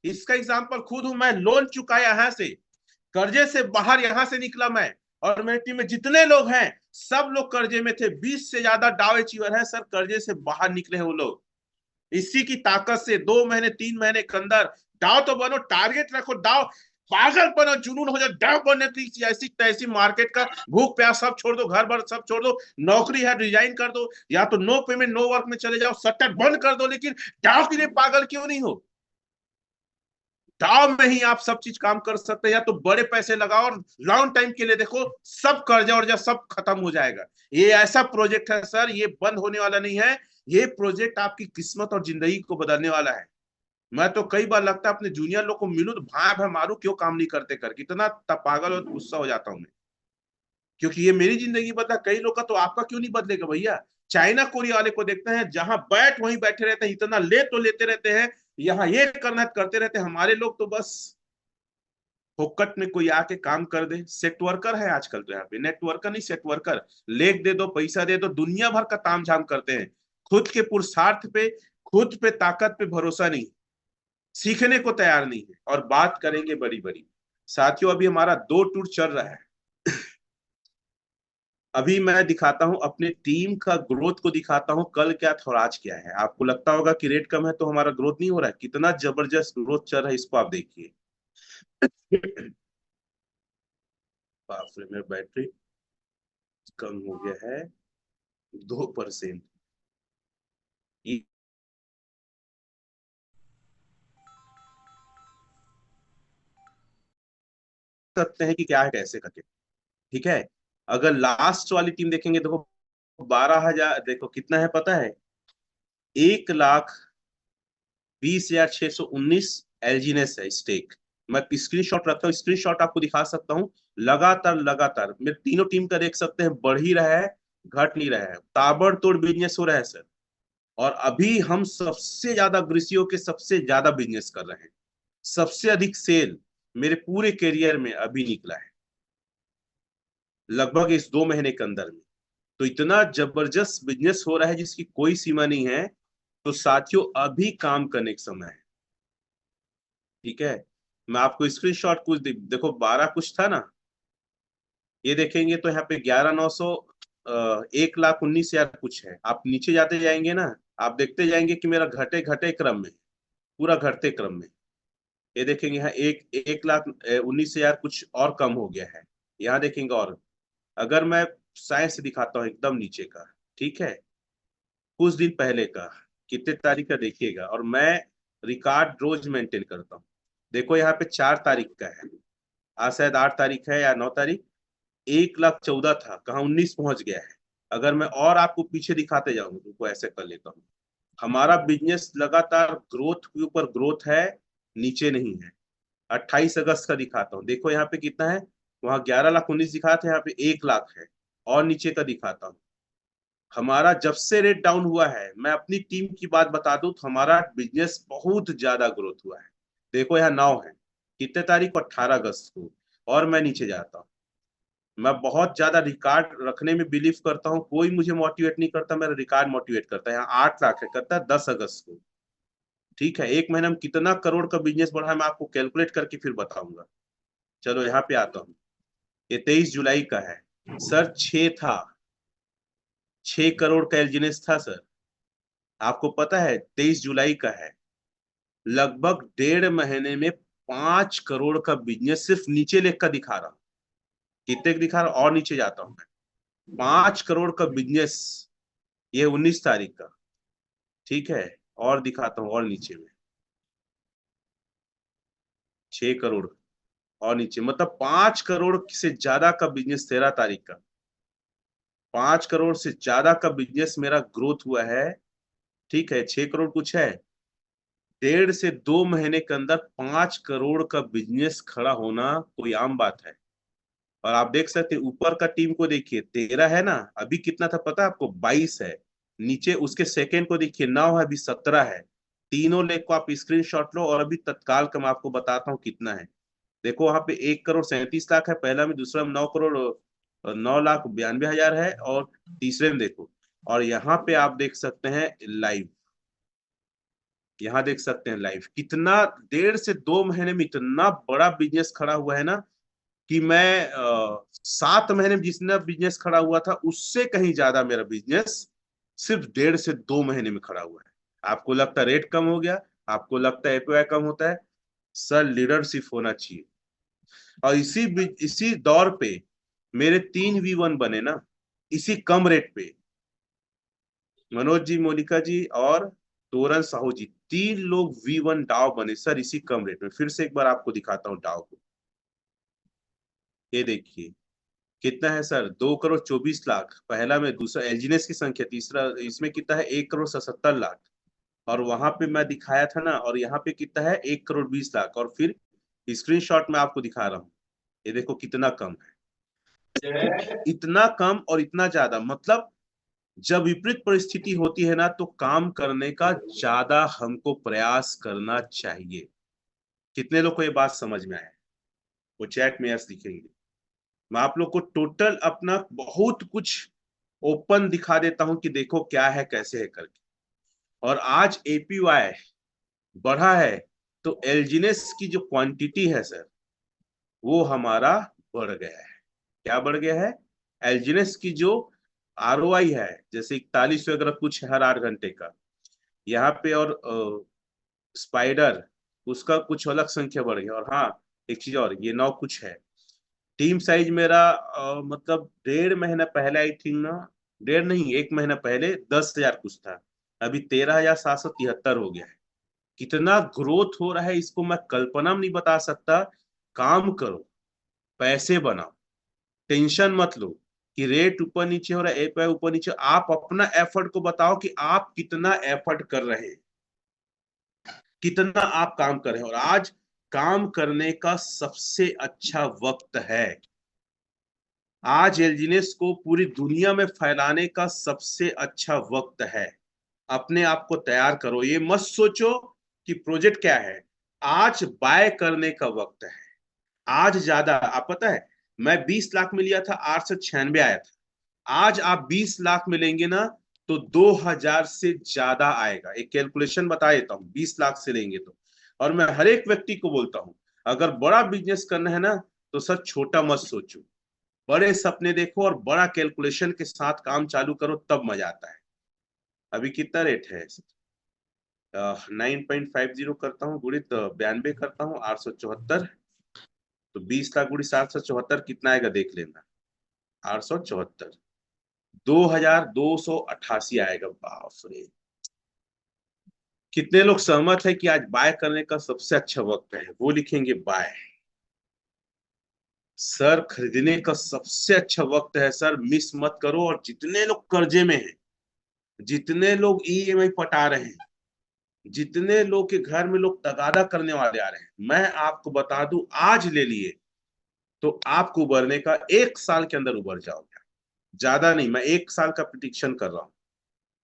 इसका एग्जाम्पल खुद हूं मैं, लोन चुकाया यहां से, कर्जे से बाहर यहां से निकला मैं। और मेरी टीम में जितने लोग हैं सब लोग कर्जे में थे, 20 से ज्यादा डाव अचीवर है सर, कर्जे से बाहर निकले हैं वो लोग। इसी की ताकत से 2 महीने 3 महीने के अंदर डाव तो बनो, टारगेट रखो, डाव पागल बनो, जुनून हो जाए डाव बनने की। ऐसी तैसी मार्केट का भूख प्यास सब छोड़ दो, घर भर सब छोड़ दो, नौकरी है रिजाइन कर दो, या तो नो पेमेंट नो वर्क में चले जाओ, सट्टा बंद कर दो, लेकिन डाव के लिए पागल क्यों नहीं हो? डाव में ही आप सब चीज काम कर सकते हैं। या तो बड़े पैसे लगाओ और लॉन्ग टाइम के लिए देखो, सब कर्जा वर्जा सब खत्म हो जाएगा। ये ऐसा प्रोजेक्ट है सर, ये बंद होने वाला नहीं है। ये प्रोजेक्ट आपकी किस्मत और जिंदगी को बदलने वाला है। मैं तो कई बार लगता है अपने जूनियर लोग को मिलूं तो भाई भाई मारू, क्यों काम नहीं करते कर, कितना पागल और गुस्सा हो जाता हूं मैं। क्योंकि ये मेरी जिंदगी बदला, कई लोग का तो आपका क्यों नहीं बदलेगा भैया? चाइना कोरिया वाले को देखते हैं, जहां बैठ वहीं बैठे रहते हैं, इतना ले तो लेते रहते हैं, यहाँ ये करना करते रहते हैं। हमारे लोग तो बस फोकट में कोई आके काम कर दे, सेट वर्कर है आजकल तो, यहाँ पे नेटवर्कर नहीं सेट वर्कर। लेख दे दो, पैसा दे दो, दुनिया भर का ताम झाम करते हैं। खुद के पुरुषार्थ पे, खुद पे ताकत पे भरोसा नहीं, सीखने को तैयार नहीं है, और बात करेंगे बड़ी बड़ी। साथियों अभी हमारा 2 टूर चल रहा है। अभी मैं दिखाता हूं अपने टीम का ग्रोथ को, दिखाता हूं कल क्या था और आज क्या है। आपको लगता होगा कि रेट कम है तो हमारा ग्रोथ नहीं हो रहा है, कितना जबरदस्त ग्रोथ चल रहा है, इसको आप देखिए। बाप रे, मेरा बैटरी कम हो गया है 2%। ये सकते हैं कि क्या है कैसे करके, ठीक है। अगर लास्ट वाली टीम देखेंगे, देखो 12,000, देखो कितना है पता है? 1,20,619 एलजीनेस है स्टेक। मैं स्क्रीन शॉट रखता हूँ, स्क्रीन शॉट आपको दिखा सकता हूँ। लगातार लगातार मेरे तीनों टीम का देख सकते हैं, बढ़ ही रहा है, घट नहीं रहा है, ताबड़तोड़ बिजनेस हो रहा है सर। और अभी हम सबसे ज्यादा ग्रीसियो के सबसे ज्यादा बिजनेस कर रहे हैं। सबसे अधिक सेल मेरे पूरे करियर में अभी निकला है, लगभग इस 2 महीने के अंदर में। तो इतना जबरदस्त बिजनेस हो रहा है जिसकी कोई सीमा नहीं है। तो साथियों अभी काम करने का समय है, ठीक है। मैं आपको स्क्रीनशॉट कुछ देखो, 12 कुछ था ना, ये देखेंगे तो यहाँ पे 11,900, 1,19,000 कुछ है। आप नीचे जाते जाएंगे ना, आप देखते जाएंगे कि मेरा घटे घटे क्रम में, पूरा घटते क्रम में। ये देखेंगे यहाँ 1,19,000 कुछ और कम हो गया है। यहाँ देखेंगे, और अगर मैं साइंस से दिखाता हूँ एकदम नीचे का, ठीक है, कुछ दिन पहले का, कितने तारीख का देखिएगा। और मैं रिकॉर्ड रोज मेंटेन करता हूँ। देखो यहाँ पे 4 तारीख का है, आज शायद 8 तारीख है या 9 तारीख। 1,14,000 था, कहाँ 19 पहुंच गया है। अगर मैं और आपको पीछे दिखाते जाऊंगा, तो ऐसे कर लेता हूँ। हमारा बिजनेस लगातार ग्रोथ के ऊपर ग्रोथ है, नीचे नहीं है। 28 अगस्त का दिखाता हूँ, देखो यहाँ पे कितना है, वहां 11,19,000 दिखा था, यहाँ पे 1 लाख है। और नीचे का दिखाता हूँ, हमारा जब से रेट डाउन हुआ है, मैं अपनी टीम की बात बता दूं तो हमारा बिजनेस बहुत ज्यादा ग्रोथ हुआ है। देखो यहाँ 9 है, कितने तारीख को, 18 अगस्त को। और मैं नीचे जाता हूँ, मैं बहुत ज्यादा रिकॉर्ड रखने में बिलीव करता हूँ, कोई मुझे मोटिवेट नहीं करता, मेरा रिकॉर्ड मोटिवेट करता है। यहाँ 8 लाख है, करता है 10 अगस्त को। ठीक है, एक महीने में कितना करोड़ का बिजनेस बढ़ा है, मैं आपको कैलकुलेट करके फिर बताऊंगा। चलो यहाँ पे आता हूँ, ये 23 जुलाई का है सर, 6 था, 6 करोड़ का एलजीनेस था सर। आपको पता है 23 जुलाई का है, लगभग 1.5 महीने में 5 करोड़ का बिजनेस सिर्फ नीचे लेख का दिखा रहा हूं। कितने का दिखा रहा हूं, और नीचे जाता हूं मैं, 5 करोड़ का बिजनेस, ये 19 तारीख का। ठीक है, और दिखाता हूँ, और नीचे में 6 करोड़, और नीचे, मतलब 5 करोड़ से ज्यादा का बिजनेस 13 तारीख का। 5 करोड़ से ज्यादा का बिजनेस मेरा ग्रोथ हुआ है। ठीक है, 6 करोड़ कुछ है, 1.5 से 2 महीने के अंदर 5 करोड़ का बिजनेस खड़ा होना कोई आम बात है। और आप देख सकते हैं ऊपर का टीम को देखिए, 13 है ना, अभी कितना था पता है आपको, 22 है। नीचे उसके सेकंड को देखिए, 9 है, अभी 17 है। तीनों लेग को आप स्क्रीनशॉट लो, और अभी तत्काल का मैं आपको बताता हूँ कितना है। देखो वहां पे 1 करोड़ 37 लाख है पहला में, दूसरा में 9 करोड़ 9 लाख 92 हजार है, और तीसरे में देखो। और यहाँ पे आप देख सकते हैं लाइव, यहाँ देख सकते हैं लाइव कितना, 1.5 से 2 महीने में इतना बड़ा बिजनेस खड़ा हुआ है ना, कि मैं 7 महीने में जितना बिजनेस खड़ा हुआ था, उससे कहीं ज्यादा मेरा बिजनेस सिर्फ 1.5 से 2 महीने में खड़ा हुआ है। आपको लगता है रेट कम हो गया, आपको लगता है एपीआई कम होता है, सर लीडरशिप होना चाहिए। और इसी दौर पे मेरे 3V1 बने ना, इसी कम रेट पे, मनोज जी, मोनिका जी और तोरन साहू जी, 3 लोग V1 डाव बने सर, इसी कम रेट में। फिर से एक बार आपको दिखाता हूँ डाव को, ये देखिए कितना है सर, 2 करोड़ 24 लाख पहला में, दूसरा एलजीनेस की संख्या, तीसरा इसमें कितना है, 1 करोड़ 77 लाख। और वहां पे मैं दिखाया था ना, और यहाँ पे कितना है, 1 करोड़ 20 लाख। और फिर स्क्रीनशॉट में आपको दिखा रहा हूँ, ये देखो कितना कम है, इतना कम और इतना ज्यादा, मतलब जब विपरीत परिस्थिति होती है ना, तो काम करने का ज्यादा हमको प्रयास करना चाहिए। कितने लोग को ये बात समझ में आया, वो चैट में यस दिखेंगे। मैं आप लोग को टोटल अपना बहुत कुछ ओपन दिखा देता हूं कि देखो क्या है कैसे है करके। और आज एपीवाई बढ़ा है, तो एल्जिनेस की जो क्वांटिटी है सर, वो हमारा बढ़ गया है। क्या बढ़ गया है, एल्जिनेस की जो आरओआई है, जैसे 41 वगैरह कुछ है हर 8 घंटे का यहाँ पे, और स्पाइडर, उसका कुछ अलग संख्या बढ़ गया। और हाँ, एक चीज और, ये 9 कुछ है। टीम साइज मेरा मतलब 1.5 महीना पहले आई थिंक ना, डेढ़ नहीं, 1 महीना पहले 10,000 कुछ था, अभी 13,773 हो गया है। कितना ग्रोथ हो रहा है, इसको मैं कल्पना में नहीं बता सकता। काम करो, पैसे बनाओ, टेंशन मत लो कि रेट ऊपर नीचे हो रहा है, एपीआई ऊपर नीचे, आप अपना एफर्ट को बताओ कि आप कितना एफर्ट कर रहे हैं, कितना आप काम कर रहे हैं। और आज काम करने का सबसे अच्छा वक्त है। आज एल्जिनेस को पूरी दुनिया में फैलाने का सबसे अच्छा वक्त है। अपने आप को तैयार करो, ये मत सोचो कि प्रोजेक्ट क्या है, आज बाय करने का वक्त है। आज ज्यादा, आप पता है, मैं 20 लाख में लिया था, 896 आया था। आज आप 20 लाख में लेंगे ना, तो 2,000 से ज्यादा आएगा। एक कैलकुलेशन बता देता हूँ, 20 लाख से लेंगे तो। और मैं हर एक व्यक्ति को बोलता हूँ, अगर बड़ा बिजनेस करना है ना, तो सर छोटा मत सोचो, बड़े सपने देखो, और बड़ा कैलकुलेशन के साथ काम चालू करो, तब मजा आता है। अभी कितना रेट है, 9.50 करता हूँ गुणित 92 करता हूँ, 874। तो 20 लाख गुणित 774 कितना आएगा देख लेना, 874, 2,288 आएगा। बाप रे, कितने लोग सहमत है कि आज बाय करने का सबसे अच्छा वक्त है, वो लिखेंगे बाय। सर खरीदने का सबसे अच्छा वक्त है सर, मिस मत करो। और जितने लोग कर्जे में हैं, जितने लोग ईएमआई पटा रहे हैं, जितने लोग के घर में लोग तगादा करने वाले आ रहे हैं, मैं आपको बता दूं, आज ले लिए तो आपको उबरने का 1 साल के अंदर उबर जाओगे। ज्यादा नहीं, मैं 1 साल का प्रिडिक्शन कर रहा हूँ।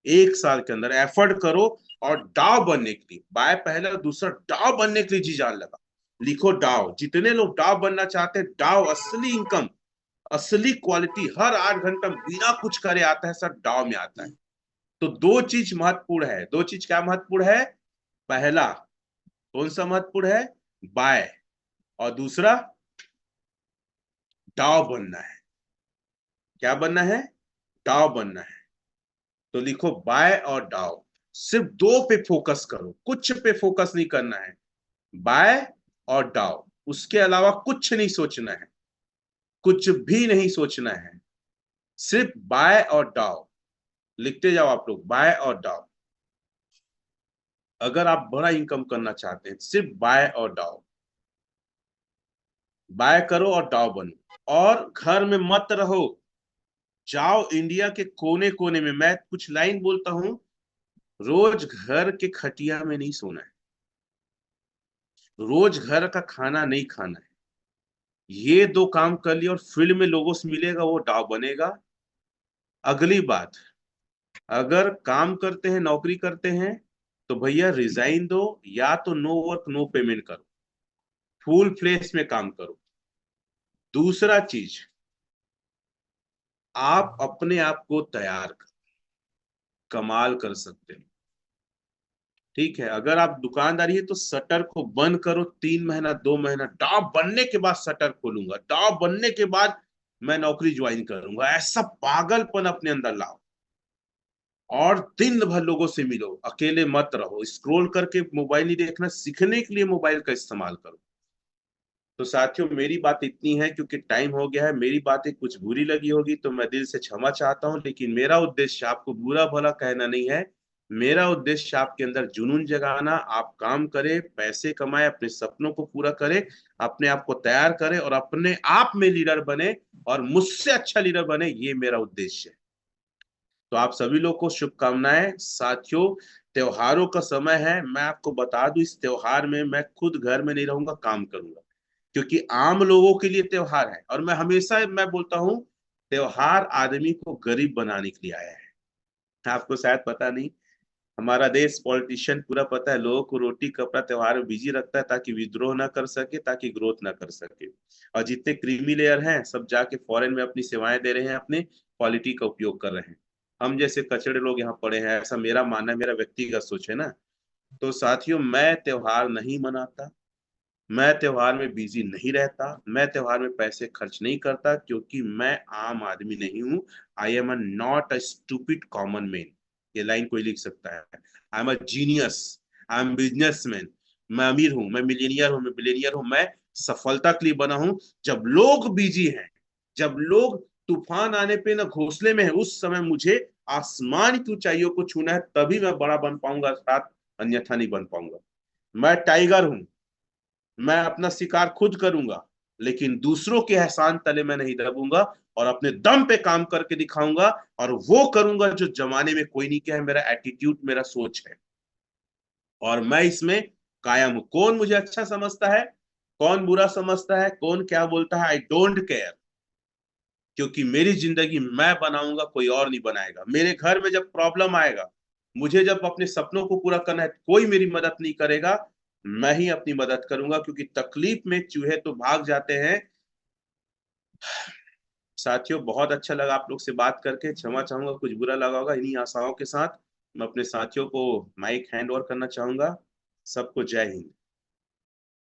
1 साल के अंदर एफर्ट करो, और डाव बनने के लिए, बाय पहला और दूसरा डाव बनने के लिए जी जान लगा। लिखो डाव। जितने लोग डाव बनना चाहते हैं, डाव असली इनकम, असली क्वालिटी हर 8 घंटा बिना कुछ करे आता है सर, डाव में आता है। तो दो चीज महत्वपूर्ण है। दो चीज क्या महत्वपूर्ण है? पहला कौन सा महत्वपूर्ण है? बाय। और दूसरा डाव बनना है। क्या बनना है? डाव बनना है। तो लिखो बाय और डाव। सिर्फ दो पे फोकस करो, कुछ पे फोकस नहीं करना है। बाय और डाव, उसके अलावा कुछ नहीं सोचना है, कुछ भी नहीं सोचना है। सिर्फ बाय और डाव। लिखते जाओ आप लोग, बाय और डाव। अगर आप बड़ा इनकम करना चाहते हैं, सिर्फ बाय और डाव। बाय करो और डाव बनो, और घर में मत रहो। जाओ इंडिया के कोने कोने में। मैं कुछ लाइन बोलता हूं, रोज घर के खटिया में नहीं सोना है, रोज घर का खाना नहीं खाना है। ये दो काम कर लिया और फील्ड में लोगों से मिलेगा, वो डाव बनेगा। अगली बात, अगर काम करते हैं, नौकरी करते हैं, तो भैया रिजाइन दो, या तो नो वर्क नो पेमेंट करो, फुल फ्लेश में काम करो। दूसरा चीज, आप अपने आप को तैयार कर, कमाल कर सकते हो। ठीक है, अगर आप दुकानदारी है तो शटर को बंद करो 3 महीना 2 महीना, डाव बनने के बाद शटर खोलूंगा, डाव बनने के बाद मैं नौकरी ज्वाइन करूंगा, ऐसा पागलपन अपने अंदर लाओ। और दिन भर लोगों से मिलो, अकेले मत रहो, स्क्रॉल करके मोबाइल नहीं देखना, सीखने के लिए मोबाइल का इस्तेमाल करो। तो साथियों, मेरी बात इतनी है, क्योंकि टाइम हो गया है। मेरी बातें कुछ बुरी लगी होगी तो मैं दिल से क्षमा चाहता हूं, लेकिन मेरा उद्देश्य आपको बुरा भला कहना नहीं है। मेरा उद्देश्य आपके अंदर जुनून जगाना, आप काम करें, पैसे कमाएं, अपने सपनों को पूरा करें, अपने आप को तैयार करें, और अपने आप में लीडर बने, और मुझसे अच्छा लीडर बने, ये मेरा उद्देश्य है। तो आप सभी लोग को शुभकामनाएं। साथियों, त्योहारों का समय है। मैं आपको बता दूं, इस त्योहार में मैं खुद घर में नहीं रहूंगा, काम करूंगा, क्योंकि आम लोगों के लिए त्योहार है। और मैं हमेशा मैं बोलता हूं, त्योहार आदमी को गरीब बनाने के लिए आया है। आपको शायद पता नहीं, हमारा देश पॉलिटिशियन पूरा पता है, लोगों को रोटी कपड़ा त्योहार में बिजी रखता है, ताकि विद्रोह ना कर सके, ताकि ग्रोथ ना कर सके। और जितने क्रीमी लेयर हैं, सब जाके फॉरेन में अपनी सेवाएं दे रहे हैं, अपने पॉलिटी का उपयोग कर रहे हैं। हम जैसे कचड़े लोग यहाँ पड़े हैं, ऐसा मेरा मानना है, मेरा व्यक्तिगत सोच है ना। तो साथियों, मैं त्योहार नहीं मनाता, मैं त्योहार में बिजी नहीं रहता, मैं त्योहार में पैसे खर्च नहीं करता, क्योंकि मैं आम आदमी नहीं हूं। I am not a stupid common man. ये लाइन कोई लिख सकता है। I am a genius, I am businessman. मैं अमीर हूं, मैं मिलीनियर हूं, मैं बिलियनियर हूं, मैं सफलता के लिए बना हूं। जब लोग बिजी हैं, जब लोग तूफान आने पे ना घोंसले में है, उस समय मुझे आसमान की ऊंचाइयों को छूना है, तभी मैं बड़ा बन पाऊंगा, साथ अन्यथा नहीं बन पाऊंगा। मैं टाइगर हूं, मैं अपना शिकार खुद करूंगा, लेकिन दूसरों के एहसान तले मैं नहीं दबूंगा, और अपने दम पे काम करके दिखाऊंगा। और वो करूंगा जो जमाने में कोई नहीं किया है। मेरा एटीट्यूड, मेरा सोच है, और मैं इसमें कायम हूं। कौन मुझे अच्छा समझता है, कौन बुरा समझता है, कौन क्या बोलता है, आई डोंट केयर। क्योंकि मेरी जिंदगी मैं बनाऊंगा, कोई और नहीं बनाएगा। मेरे घर में जब प्रॉब्लम आएगा, मुझे जब अपने सपनों को पूरा करना है, कोई मेरी मदद नहीं करेगा, मैं ही अपनी मदद करूंगा, क्योंकि तकलीफ में चूहे तो भाग जाते हैं। साथियों, बहुत अच्छा लगा आप लोग से बात करके। क्षमा चाहूंगा कुछ बुरा लगा होगा। इन्हीं आशाओं के साथ मैं अपने साथियों को माइक हैंड ओवर करना चाहूंगा। सबको जय हिंद।